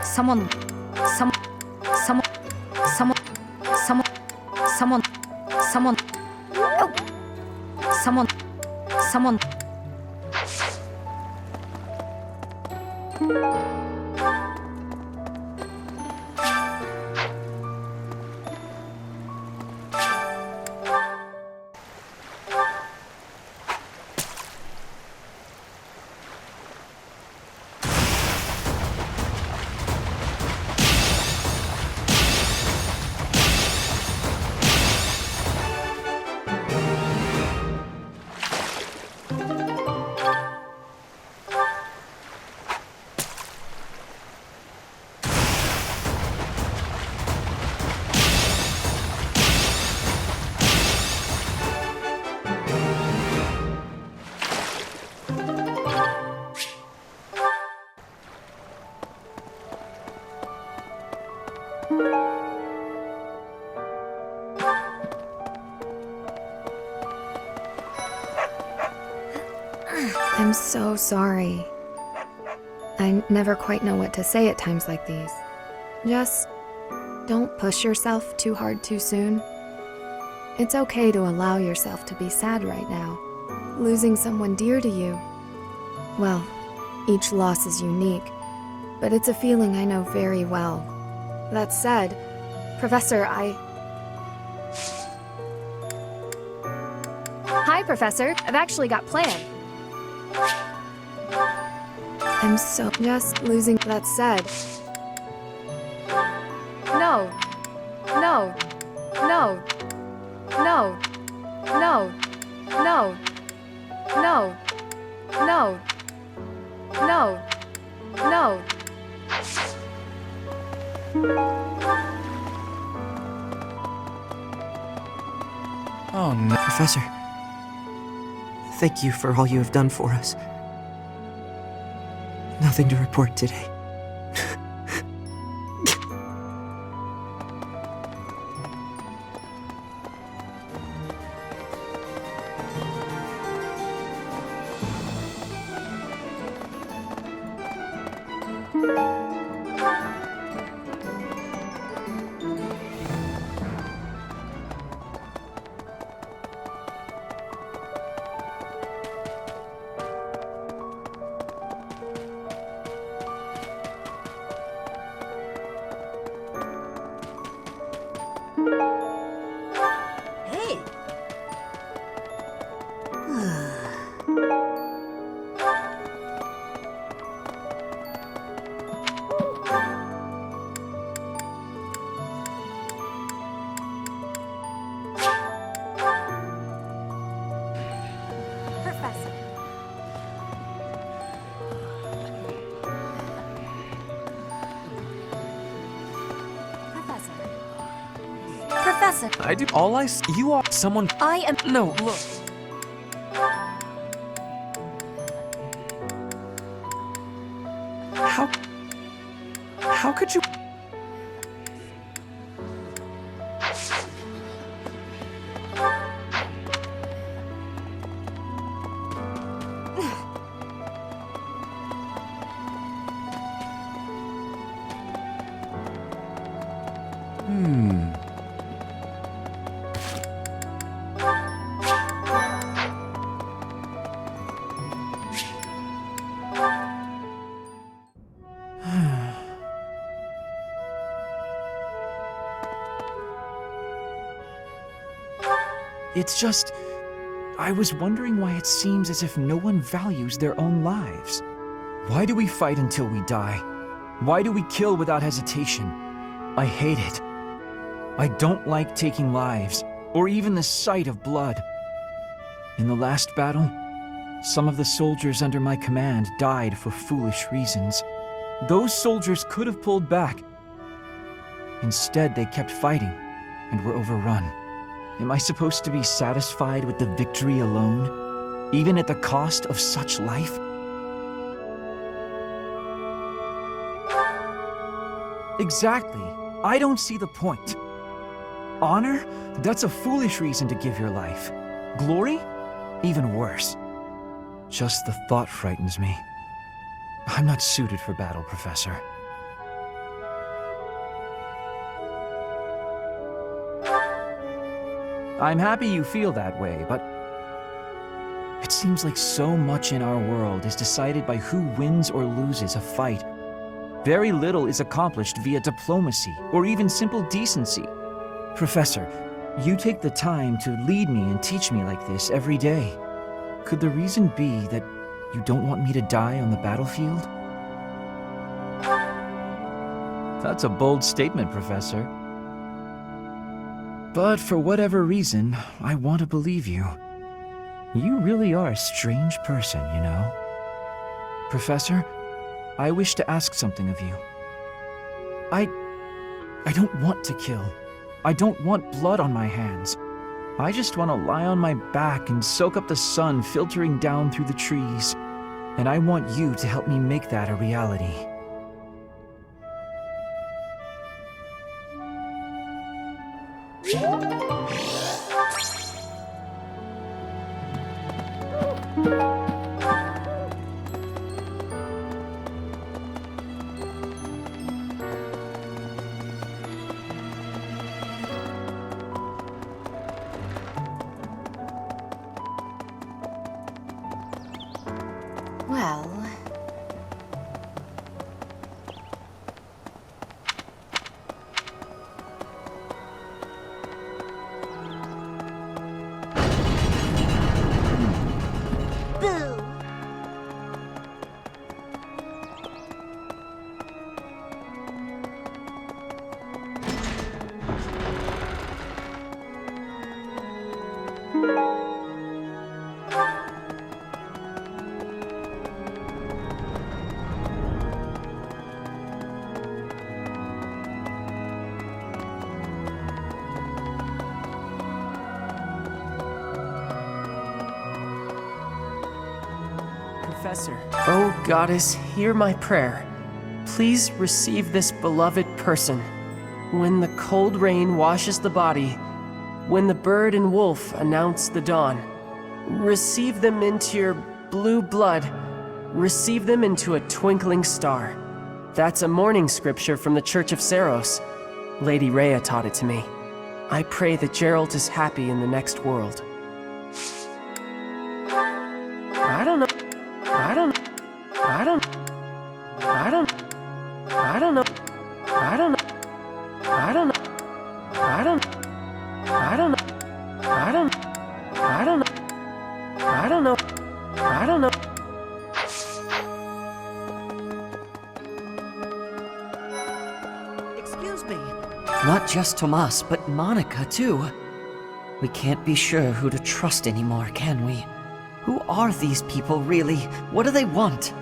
Someone. I'm so sorry. I never quite know what to say at times like these. Just don't push yourself too hard too soon. It's okay to allow yourself to be sad right now. Losing someone dear to you. Well, each loss is unique, but it's a feeling I know very well. That said, Professor, Hi, Professor. I've actually got plans. I'm so just losing. That said. No. No. No. No. No. No. No. No. No. No. Oh no. Professor. Thank you for all you have done for us. Nothing to report today. Hey! Professor. Professor, I do. All you are someone. I am. No, look. How could you? It's just, I was wondering why it seems as if no one values their own lives. Why do we fight until we die? Why do we kill without hesitation? I hate it. I don't like taking lives, or even the sight of blood. In the last battle, some of the soldiers under my command died for foolish reasons. Those soldiers could have pulled back. Instead, they kept fighting and were overrun. Am I supposed to be satisfied with the victory alone, even at the cost of such life? Exactly. I don't see the point. Honor? That's a foolish reason to give your life. Glory? Even worse. Just the thought frightens me. I'm not suited for battle, Professor. I'm happy you feel that way, but it seems like so much in our world is decided by who wins or loses a fight. Very little is accomplished via diplomacy or even simple decency. Professor, you take the time to lead me and teach me like this every day. Could the reason be that you don't want me to die on the battlefield? That's a bold statement, Professor. But for whatever reason, I want to believe you. You really are a strange person, you know. Professor, I wish to ask something of you. I don't want to kill. I don't want blood on my hands. I just want to lie on my back and soak up the sun filtering down through the trees. And I want you to help me make that a reality. Well... Professor. Oh, Goddess, hear my prayer. Please receive this beloved person. When the cold rain washes the body, when the bird and wolf announce the dawn, receive them into your blue blood, receive them into a twinkling star. That's a morning scripture from the Church of Saros. Lady Rhea taught it to me. I pray that Geralt is happy in the next world. I don't know. I don't know. I don't know. I don't know. I don't know. I don't know. I don't know. I don't know. I don't know. I don't know. I don't know. I don't know. Excuse me. Not just Tomas, but Monica, too. We can't be sure who to trust anymore, can we? Who are these people, really? What do they want?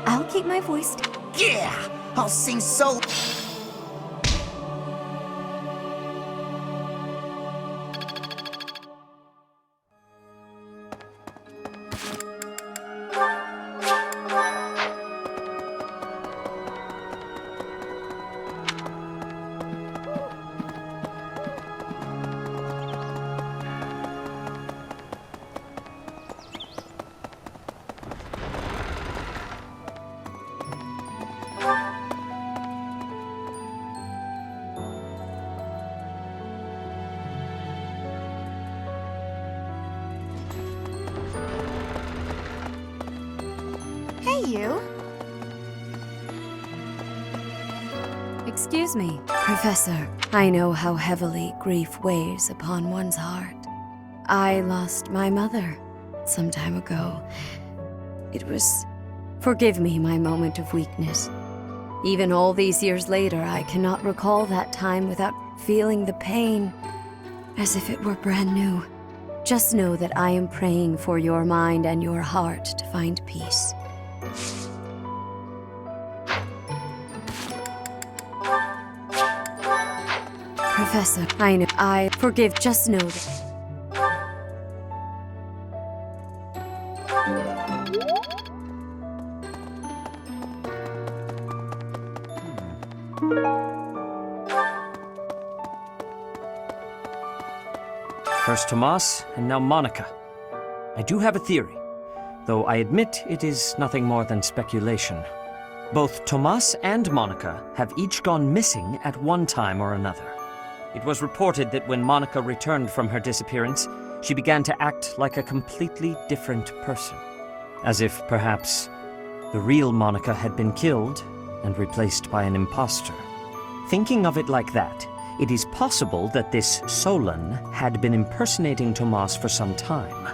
I'll keep my voice. Yeah! I'll sing so. Hey, you. Excuse me, Professor. I know how heavily grief weighs upon one's heart. I lost my mother some time ago. It was... Forgive me my moment of weakness. Even all these years later, I cannot recall that time without feeling the pain, as if it were brand new. Just know that I am praying for your mind and your heart to find peace. Professor, I know. I forgive. Just know that. First Tomas, and now Monica. I do have a theory, though I admit it is nothing more than speculation. Both Tomas and Monica have each gone missing at one time or another. It was reported that when Monica returned from her disappearance, she began to act like a completely different person. As if, perhaps, the real Monica had been killed and replaced by an imposter. Thinking of it like that, it is possible that this Solon had been impersonating Tomas for some time.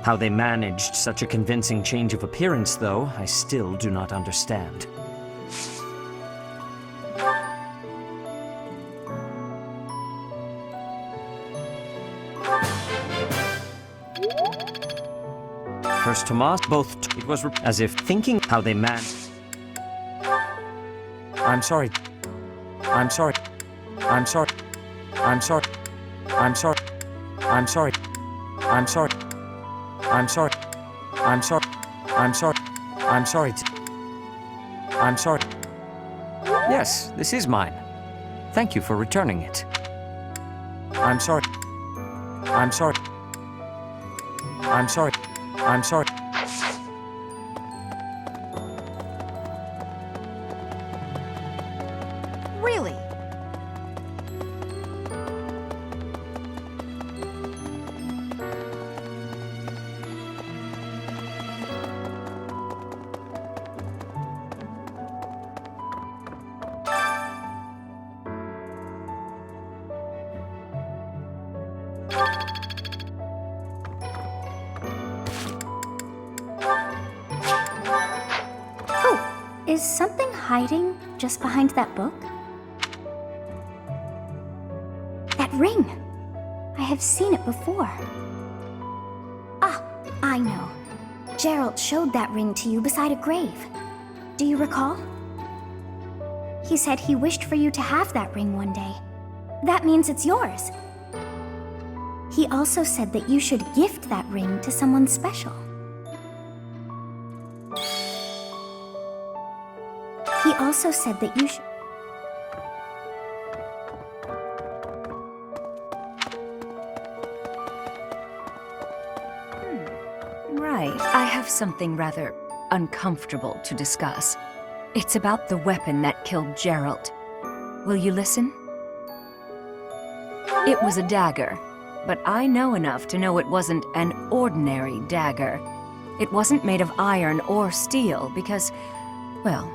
How they managed such a convincing change of appearance, though, I still do not understand. First Tomas, it was as if thinking how they managed. I'm sorry. I'm sorry. I'm sorry. I'm sorry. I'm sorry. I'm sorry. I'm sorry. I'm sorry. I'm sorry. I'm sorry. I'm sorry. I'm sorry. Yes, this is mine. Thank you for returning it. I'm sorry. I'm sorry. I'm sorry. I'm sorry. Is something hiding just behind that book? That ring! I have seen it before. Ah, I know. Gerald showed that ring to you beside a grave. Do you recall? He said he wished for you to have that ring one day. That means it's yours. He also said that you should gift that ring to someone special. He also said that you should... Right. I have something rather uncomfortable to discuss. It's about the weapon that killed Gerald. Will you listen? It was a dagger, but I know enough to know it wasn't an ordinary dagger. It wasn't made of iron or steel because, well,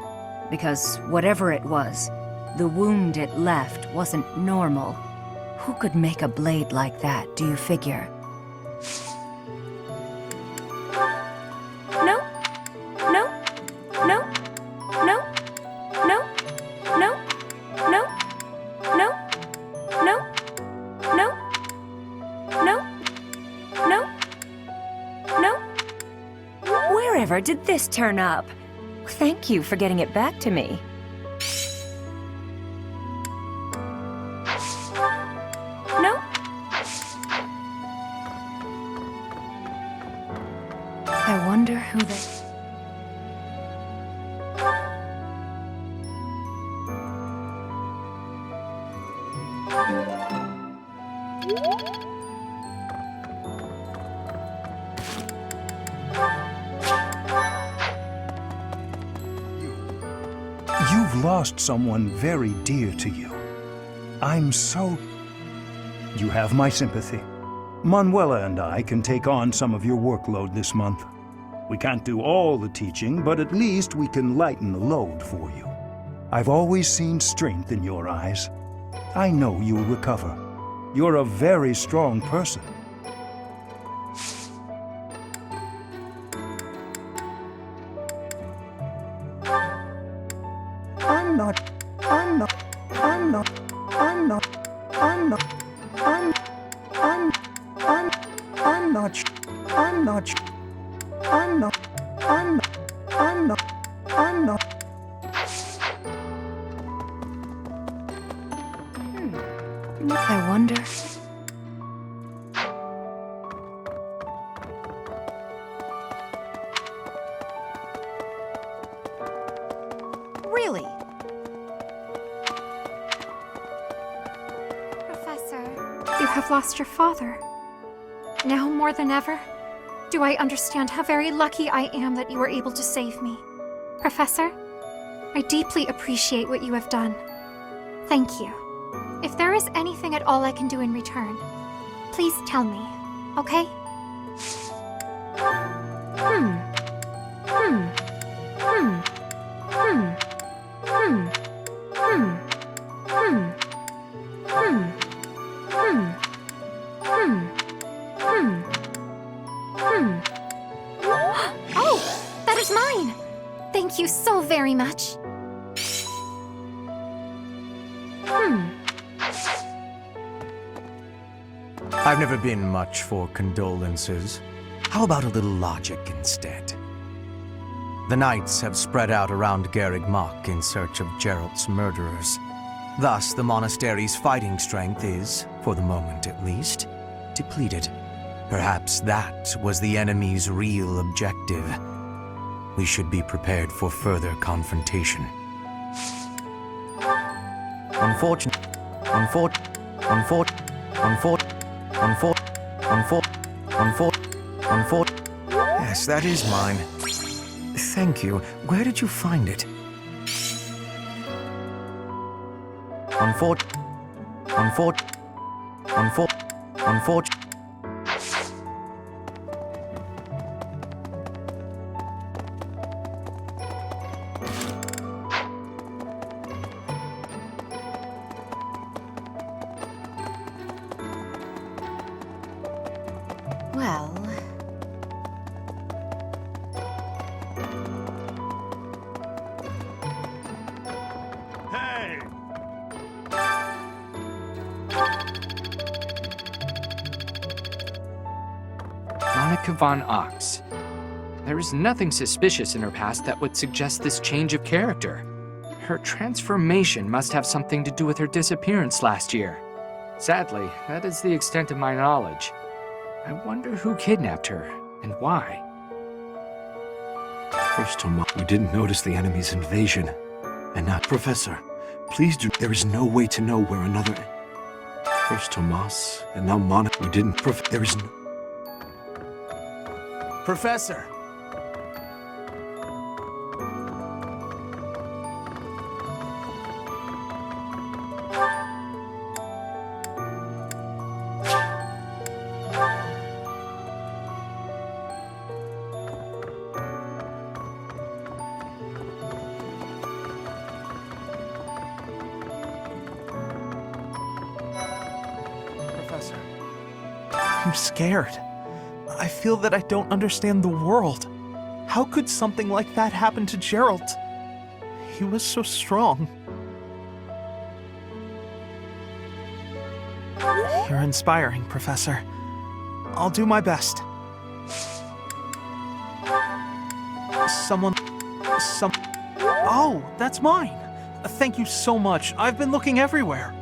because whatever it was, the wound it left wasn't normal. Who could make a blade like that, do you figure? No. No. No. No. No. No. No. No. No. No. No. No. No. Wherever did this turn up? Thank you for getting it back to me. No. I wonder who the... You've lost someone very dear to you. I'm so... You have my sympathy. Manuela and I can take on some of your workload this month. We can't do all the teaching, but at least we can lighten the load for you. I've always seen strength in your eyes. I know you'll recover. You're a very strong person. I'm not... I wonder... Really? Professor, you have lost your father. Now more than ever, do I understand how very lucky I am that you were able to save me. Professor, I deeply appreciate what you have done. Thank you. If there is anything at all I can do in return, please tell me, okay? Oh, that is mine! Thank you so very much. I've never been much for condolences. How about a little logic instead? The knights have spread out around Garreg Mach in search of Gerald's murderers. Thus, the monastery's fighting strength is, for the moment at least, depleted. Perhaps that was the enemy's real objective. We should be prepared for further confrontation. Yes, that is mine. Thank you. Where did you find it? Well... Monica von Ox. There is nothing suspicious in her past that would suggest this change of character. Her transformation must have something to do with her disappearance last year. Sadly, that is the extent of my knowledge. I wonder who kidnapped her, and why. First, Tomas, we didn't notice the enemy's invasion. And now, Professor, please do. There is no way to know where another. First Tomas, and now Monica. We didn't. There is no. Professor! I'm scared. I feel that I don't understand the world. How could something like that happen to Gerald? He was so strong. You're inspiring, Professor. I'll do my best. Oh, that's mine. Thank you so much. I've been looking everywhere.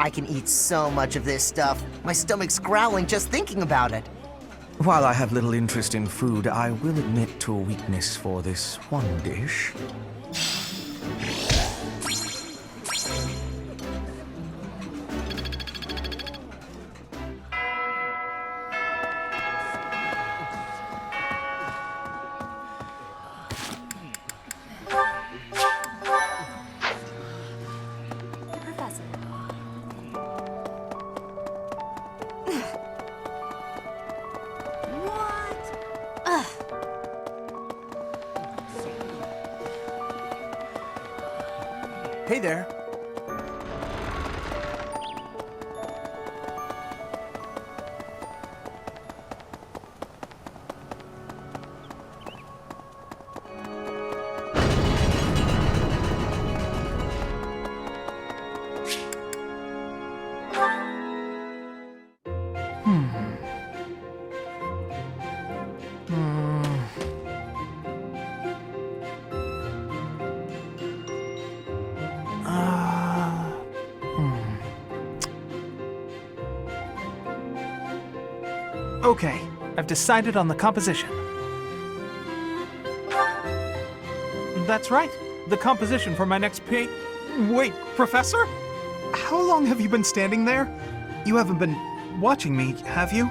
I can eat so much of this stuff. My stomach's growling just thinking about it. While I have little interest in food, I will admit to a weakness for this one dish. Hey there. Okay, I've decided on the composition. That's right, the composition for my next Wait, Professor? How long have you been standing there? You haven't been watching me, have you?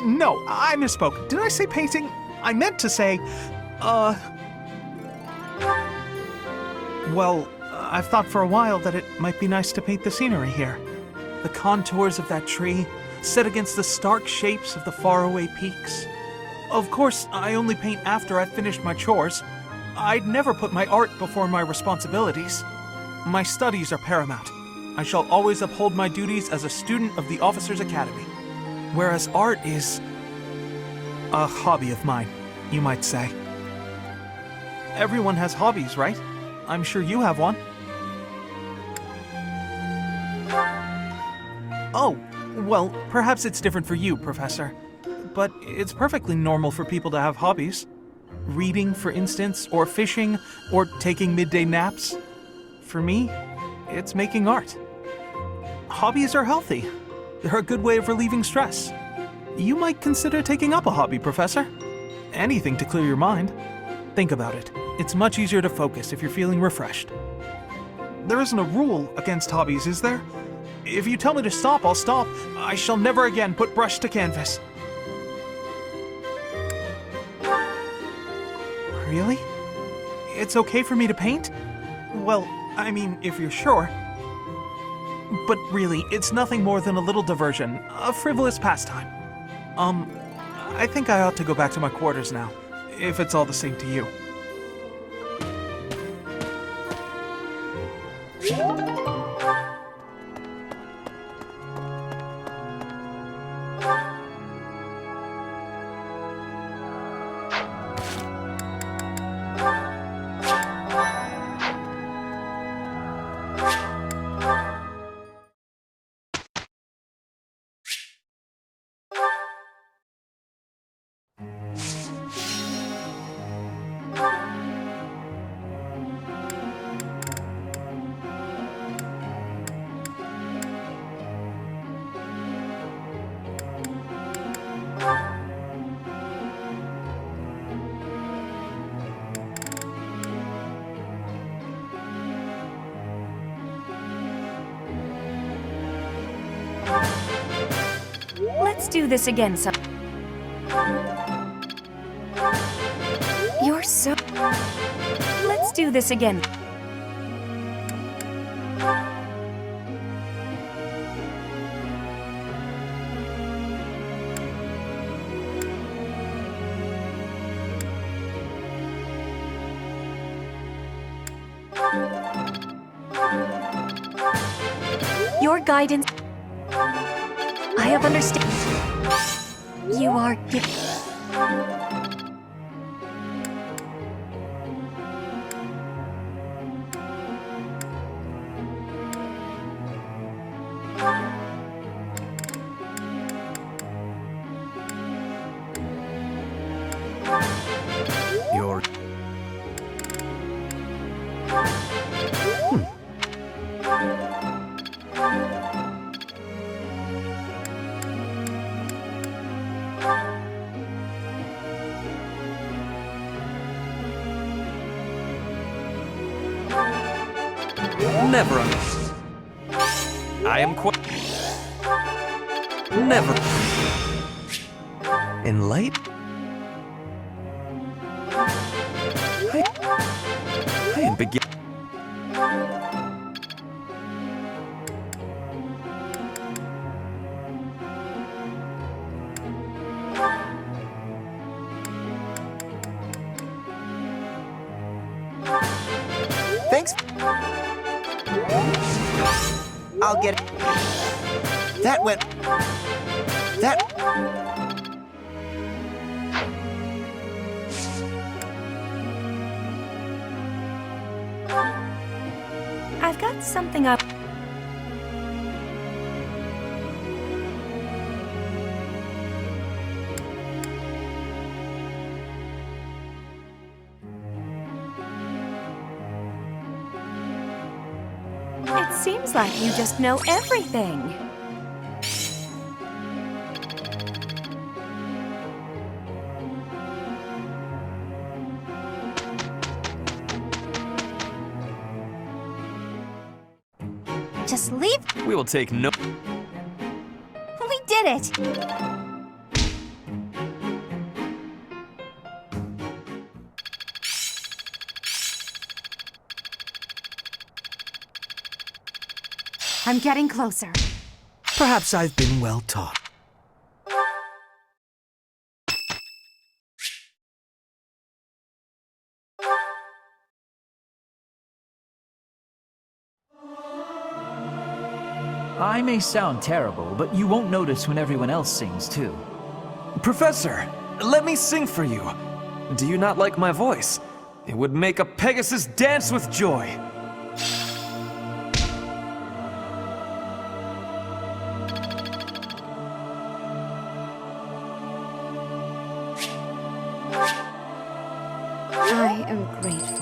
No, I misspoke. Did I say painting? I meant to say, Well, I've thought for a while that it might be nice to paint the scenery here. The contours of that tree, set against the stark shapes of the faraway peaks. Of course, I only paint after I've finished my chores. I'd never put my art before my responsibilities. My studies are paramount. I shall always uphold my duties as a student of the Officers' Academy. Whereas art is a hobby of mine, you might say. Everyone has hobbies, right? I'm sure you have one. Oh, well, perhaps it's different for you, Professor. But it's perfectly normal for people to have hobbies. Reading, for instance, or fishing, or taking midday naps. For me, It's making art. Hobbies are healthy. They're a good way of relieving stress. You might consider taking up a hobby, Professor. Anything to clear your mind. Think about it. It's much easier to focus if you're feeling refreshed. There isn't a rule against hobbies, is there? If you tell me to stop, I'll stop. I shall never again put brush to canvas. Really? It's okay for me to paint? Well, I mean, if you're sure. But really, it's nothing more than a little diversion, a frivolous pastime. I think I ought to go back to my quarters now, if it's all the same to you. Let's do this again some. You're so. Let's do this again. Your guidance. I have understood. You are You're... Never. I am quite. Never. In light? I am begin. Thanks. I'll get it. That went... That... I've got something up. It seems like you just know everything. Just leave. We will take no. We did it! I'm getting closer. Perhaps I've been well taught. I may sound terrible, but you won't notice when everyone else sings, too. Professor, let me sing for you. Do you not like my voice? It would make a Pegasus dance with joy. I am grateful.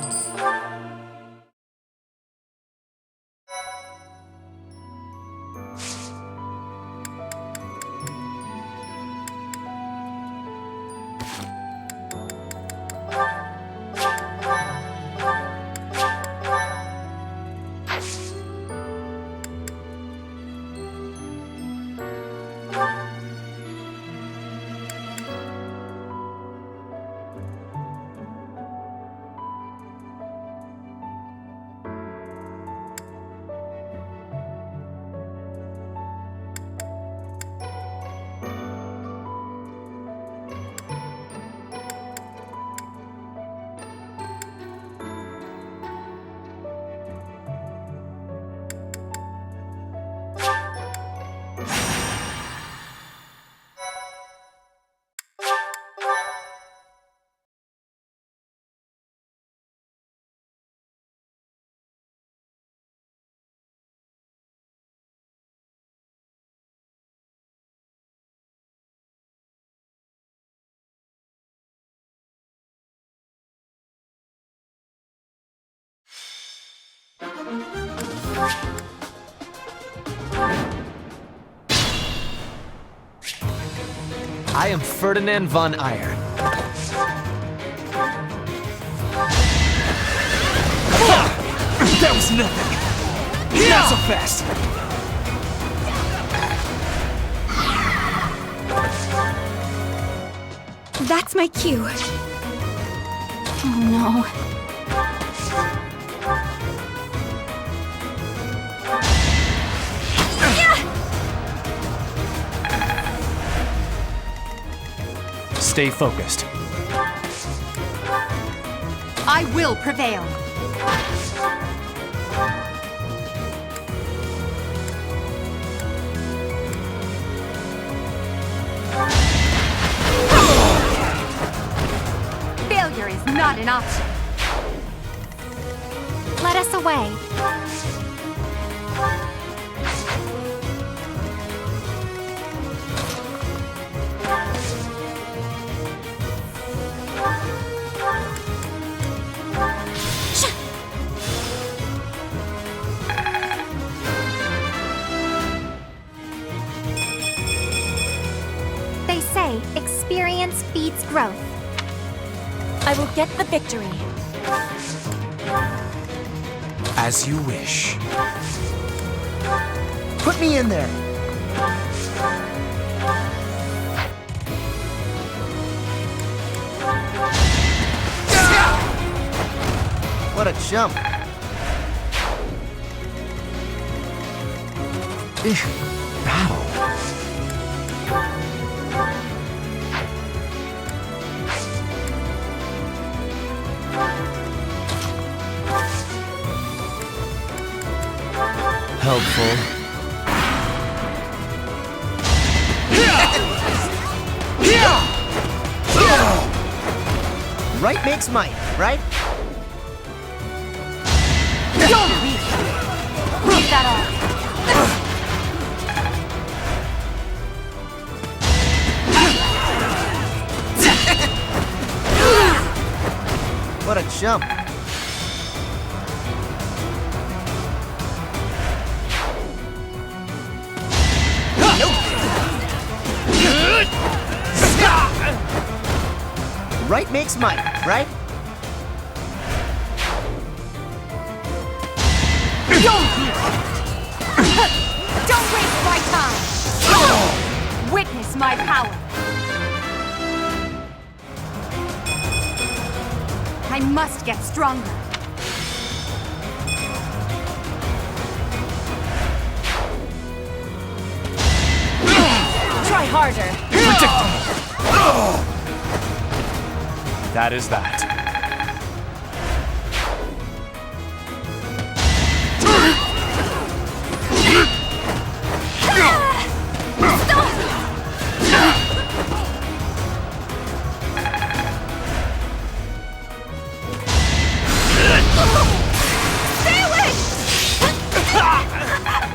I am Ferdinand von Eyre. That was nothing! Not so fast! That's my cue. Oh no. Stay focused. I will prevail. Failure is not an option. Let us away. They say experience feeds growth. I will get the victory. As you wish. Put me in there! What a jump! Battle. Helpful. Right makes might, right? Leave that off. What a jump! Right makes might, right? Don't waste my time! Witness my power! I must get stronger. Try harder. That is that.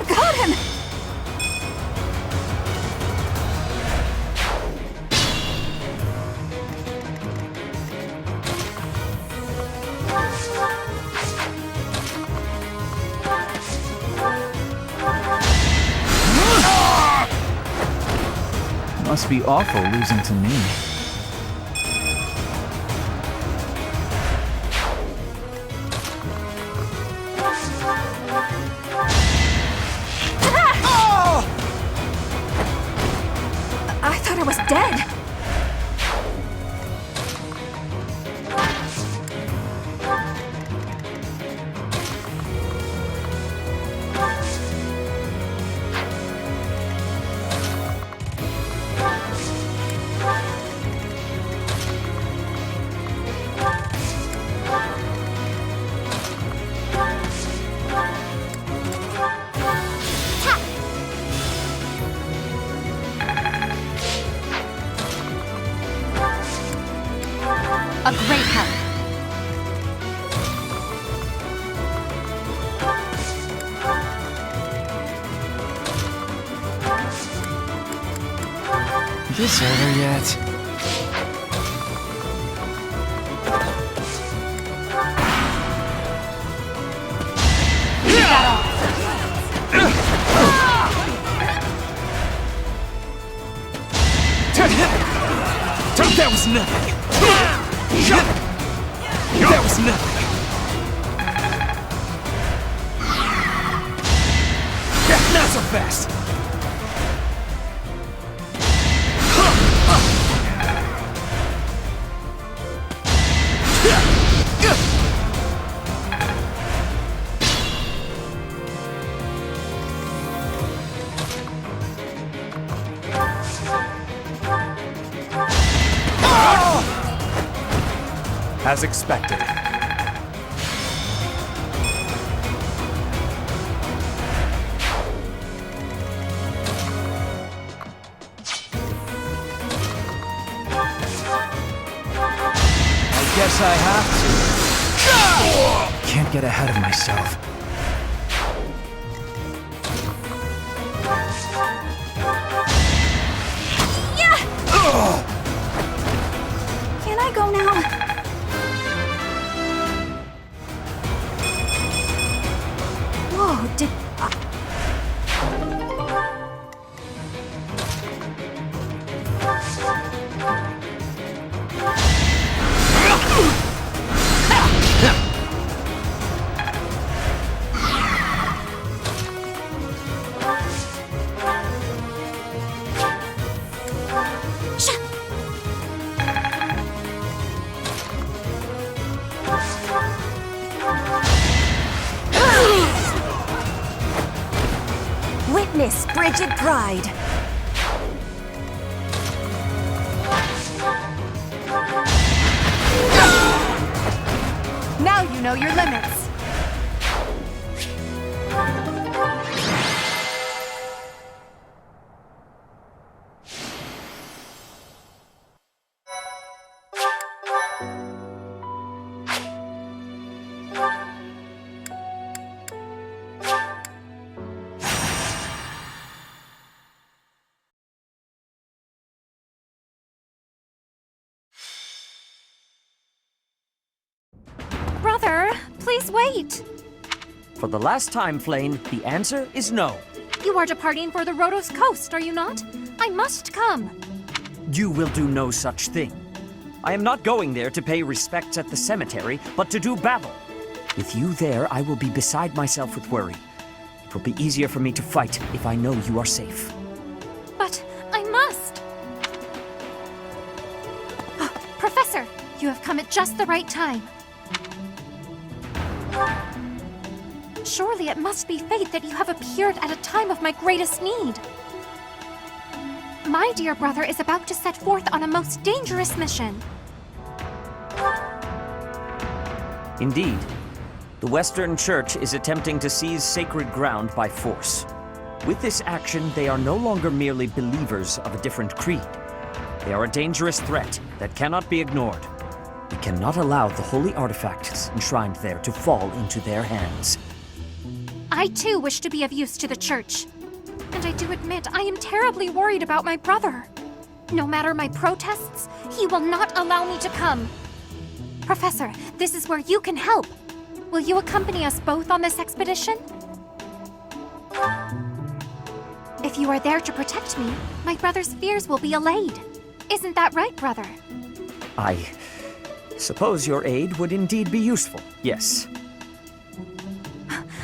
Got him! Must be awful losing to me. I thought I was dead. A great help. This over yet? was nothing. There was nothing. Not so fast. As expected. Guess I have to. Can't get ahead of myself. Yeah! Can I go now? Whoa, did... Witness frigid pride. Now you know your limits. Brother, please wait. For the last time, Flame, the answer is no. You are departing for the Rhodos coast, are you not? I must come. You will do no such thing. I am not going there to pay respects at the cemetery, but to do battle. With you there, I will be beside myself with worry. It will be easier for me to fight if I know you are safe. But I must. Professor, you have come at just the right time. Surely it must be fate that you have appeared at a time of my greatest need. My dear brother is about to set forth on a most dangerous mission. Indeed, the Western Church is attempting to seize sacred ground by force. With this action, they are no longer merely believers of a different creed. They are a dangerous threat that cannot be ignored. We cannot allow the holy artifacts enshrined there to fall into their hands. I too wish to be of use to the Church. And I do admit I am terribly worried about my brother. No matter my protests, he will not allow me to come. Professor, this is where you can help. Will you accompany us both on this expedition? If you are there to protect me, my brother's fears will be allayed. Isn't that right, brother? I suppose your aid would indeed be useful, yes.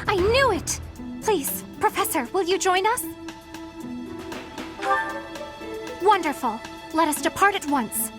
I knew it! Please, Professor, will you join us? Wonderful. Let us depart at once.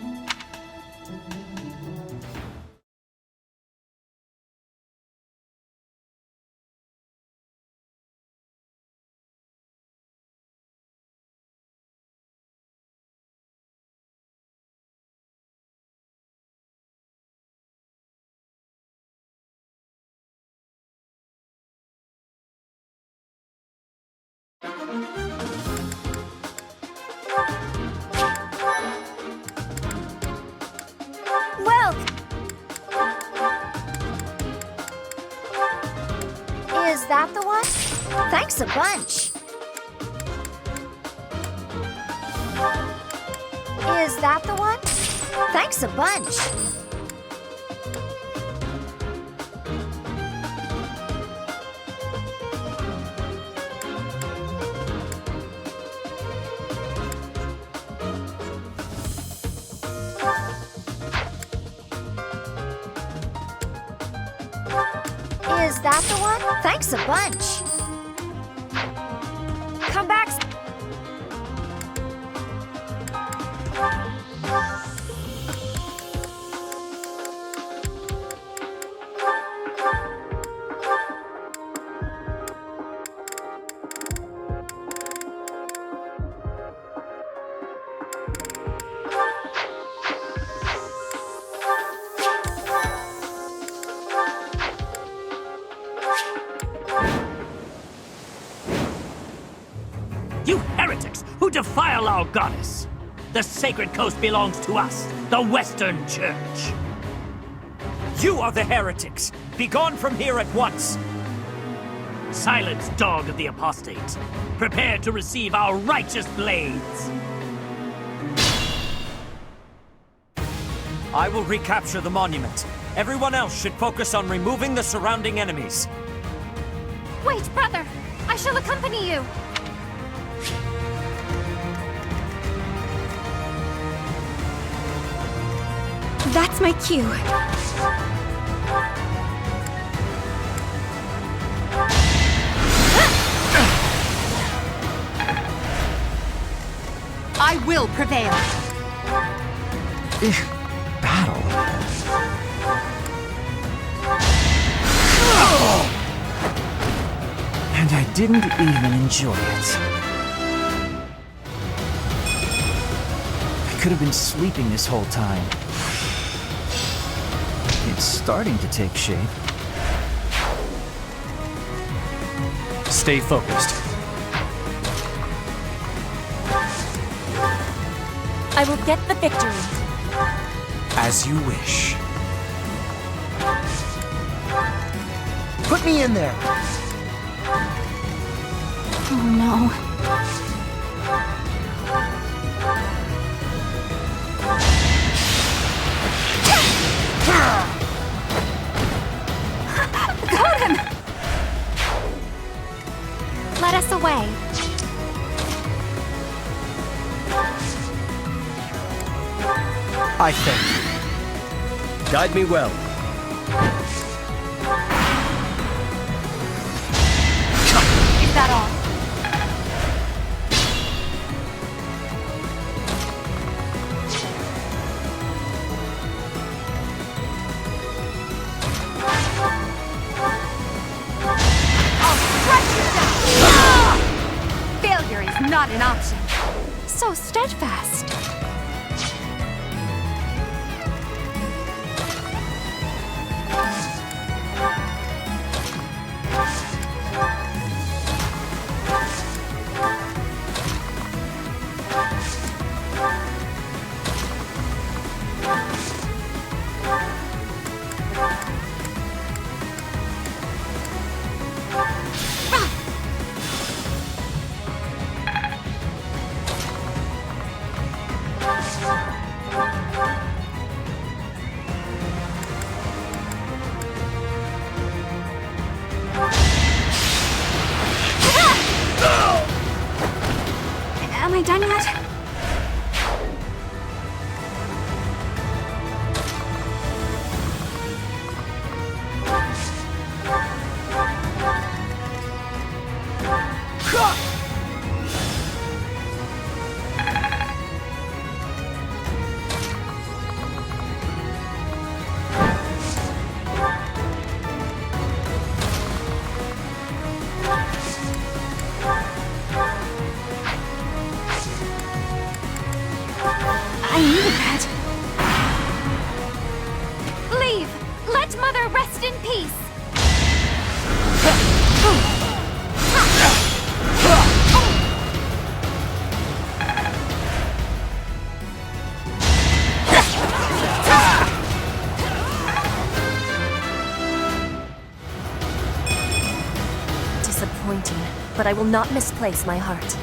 Well, is that the one? Thanks a bunch. Is that the one? Thanks a bunch. Is that the one? Thanks a bunch. Come back! You heretics who defile our goddess! The sacred coast belongs to us, the Western Church. You are the heretics! Begone from here at once! Silence, dog of the apostates. Prepare to receive our righteous blades. I will recapture the monument. Everyone else should focus on removing the surrounding enemies. Wait, brother! I shall accompany you! That's my cue. I will prevail. Battle? And I didn't even enjoy it. I could have been sleeping this whole time. It's starting to take shape. Stay focused. I will get the victory. As you wish. Put me in there! Oh no. Got him! Let us away. I thank you. Guide me well. Is that all? Failure is not an option. So steadfast. Am I done yet? I needed that. Leave! Let Mother rest in peace! Disappointing, but I will not misplace my heart.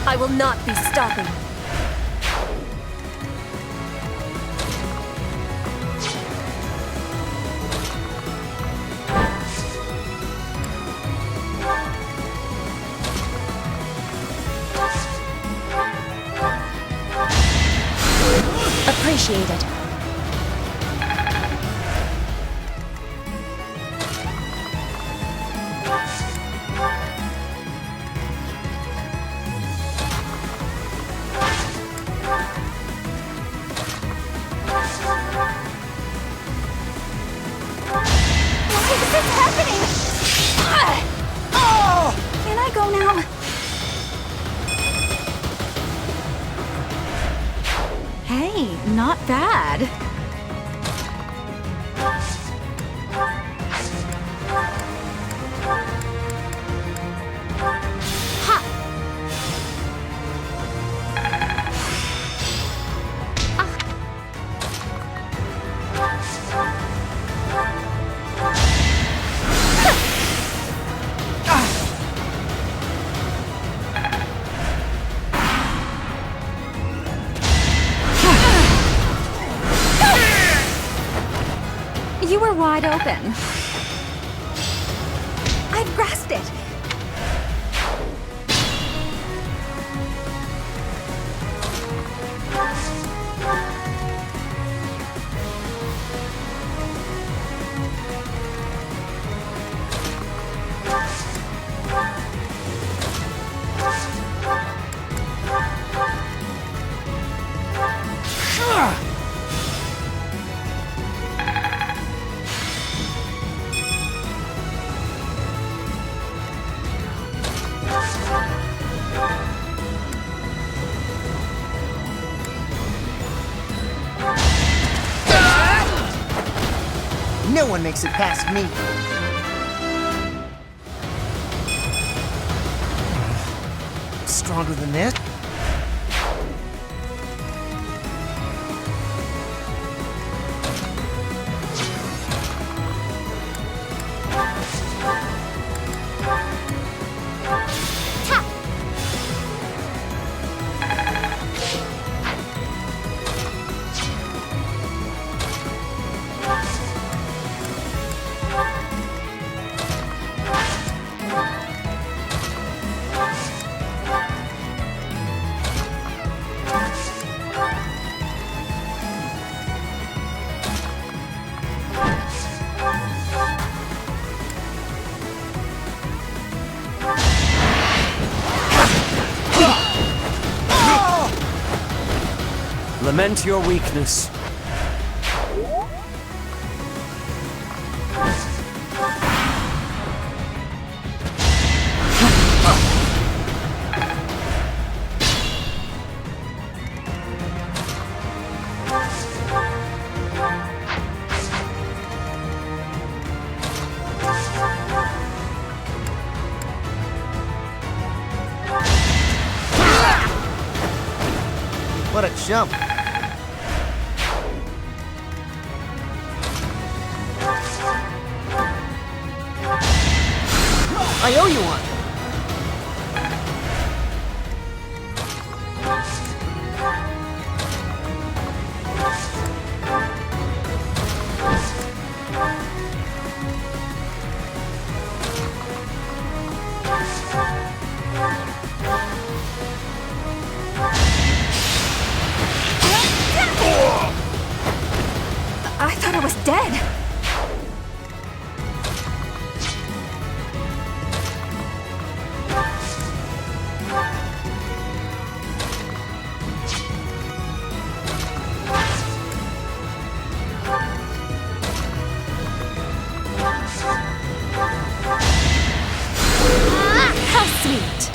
I will not be stopping. appreciated. Why is this happening? Oh! Can I go now? Hey, not bad. You were wide open. I've grasped it. No one makes it past me. Stronger than this? Lament your weakness. What a jump. I owe you one. I thought I was dead. How sweet.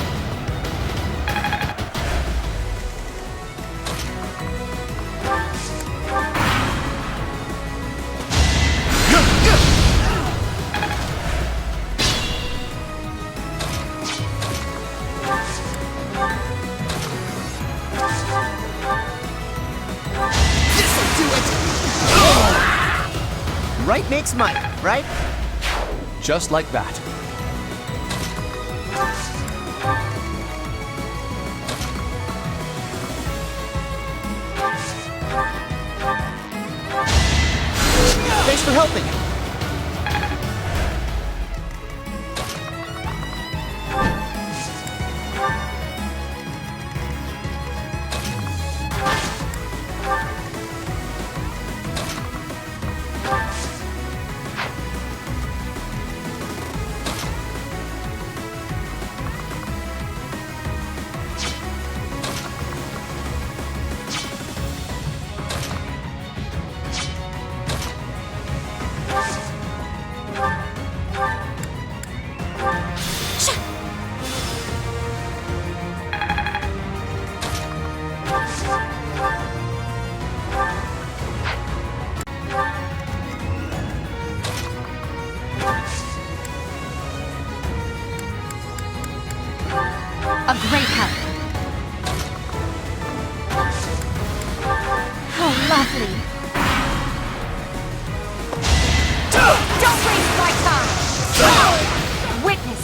Right makes might, right? Just like that. Thanks for helping.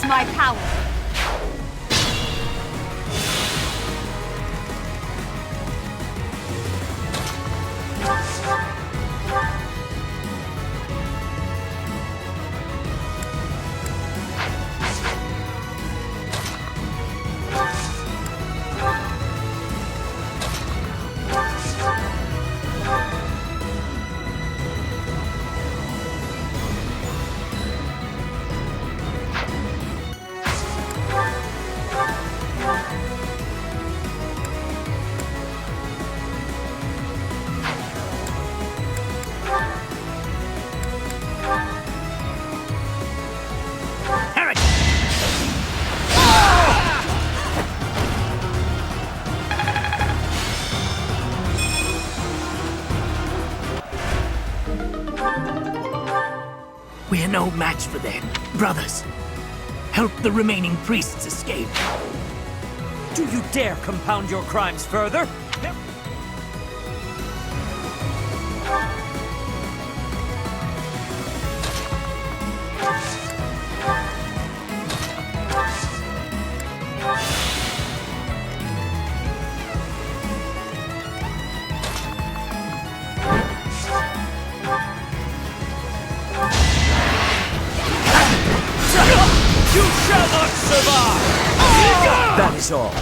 my power. We're no match for them. Brothers, help the remaining priests escape. Do you dare compound your crimes further? You shall not survive! That is all.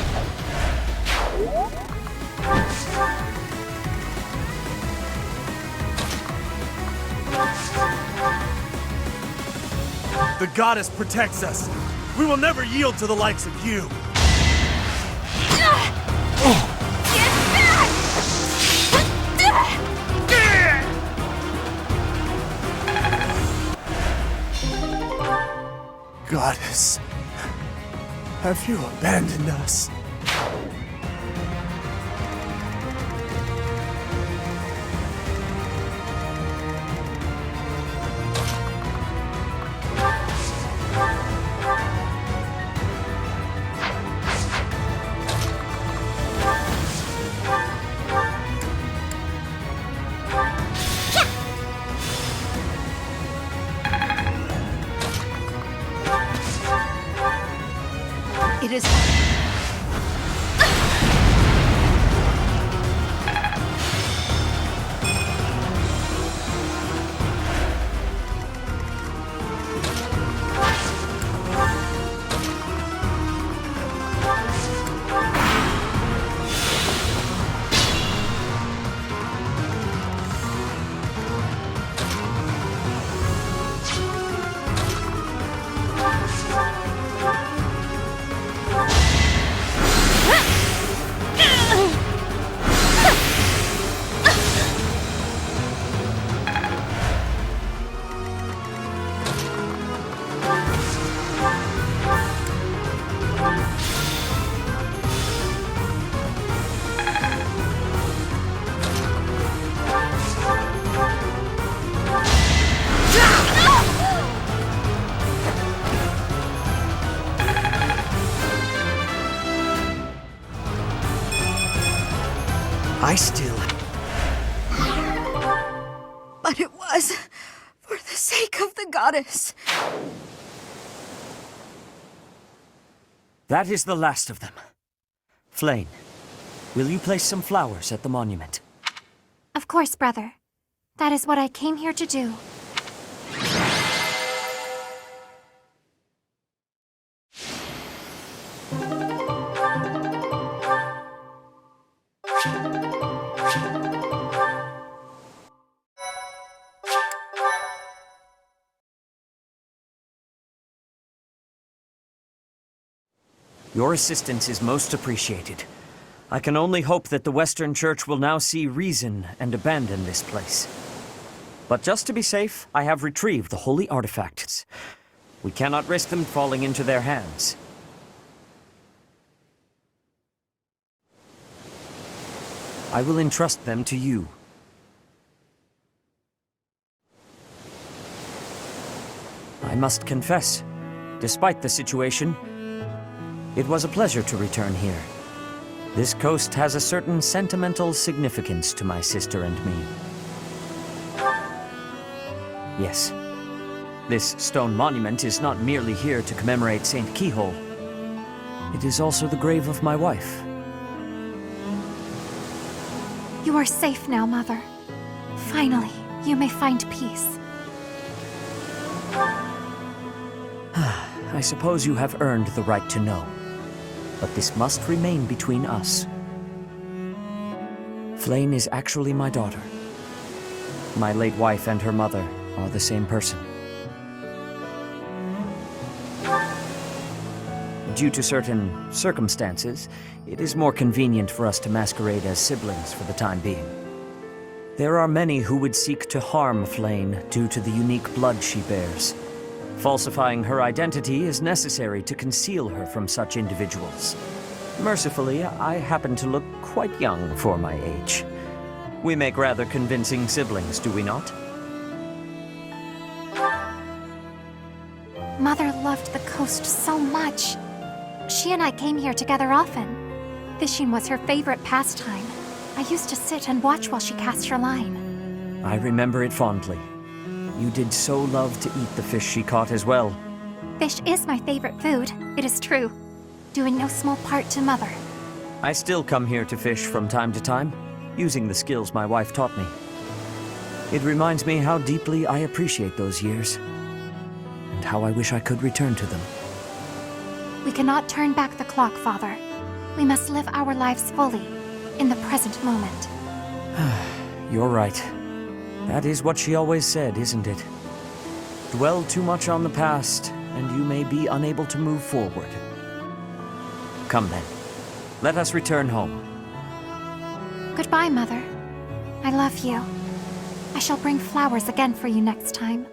The goddess protects us. We will never yield to the likes of you. Goddess, have you abandoned us? It is. I still... But it was for the sake of the goddess. That is the last of them. Flane, will you place some flowers at the monument? Of course, brother. That is what I came here to do. Your assistance is most appreciated. I can only hope that the Western Church will now see reason and abandon this place. But just to be safe, I have retrieved the holy artifacts. We cannot risk them falling into their hands. I will entrust them to you. I must confess, despite the situation, it was a pleasure to return here. This coast has a certain sentimental significance to my sister and me. Yes, This stone monument is not merely here to commemorate Saint Keyhole. It is also the grave of my wife. You are safe now, Mother. Finally, you may find peace. I suppose you have earned the right to know. But this must remain between us. Flayn is actually my daughter. My late wife and her mother are the same person. Due to certain circumstances, it is more convenient for us to masquerade as siblings for the time being. There are many who would seek to harm Flayn due to the unique blood she bears. Falsifying her identity is necessary to conceal her from such individuals. Mercifully, I happen to look quite young for my age. We make rather convincing siblings, do we not? Mother loved the coast so much. She and I came here together often. Fishing was her favorite pastime. I used to sit and watch while she cast her line. I remember it fondly. You did so love to eat the fish she caught as well. Fish is my favorite food, it is true. Due in no small part to Mother. I still come here to fish from time to time, using the skills my wife taught me. It reminds me how deeply I appreciate those years, and how I wish I could return to them. We cannot turn back the clock, Father. We must live our lives fully, in the present moment. You're right. That is what she always said, isn't it? Dwell too much on the past, and you may be unable to move forward. Come then. Let us return home. Goodbye, Mother. I love you. I shall bring flowers again for you next time.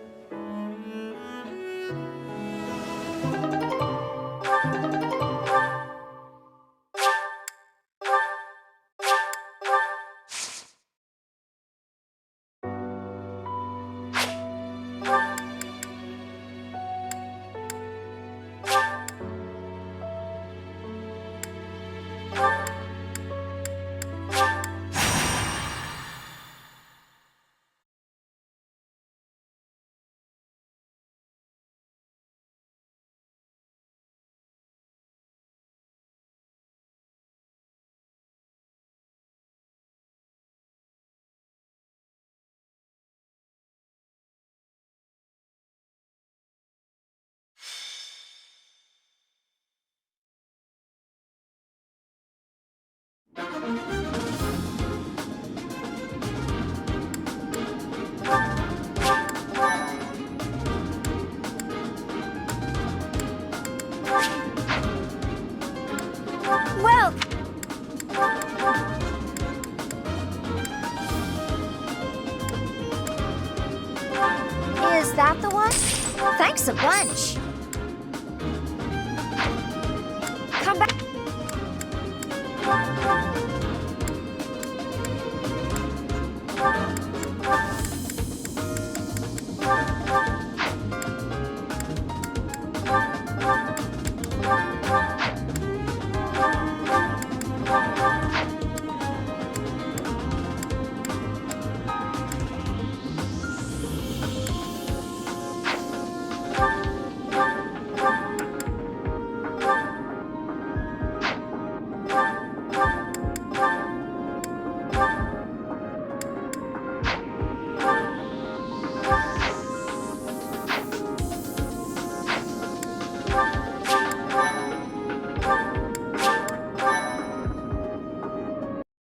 Well, is that the one? Thanks a bunch.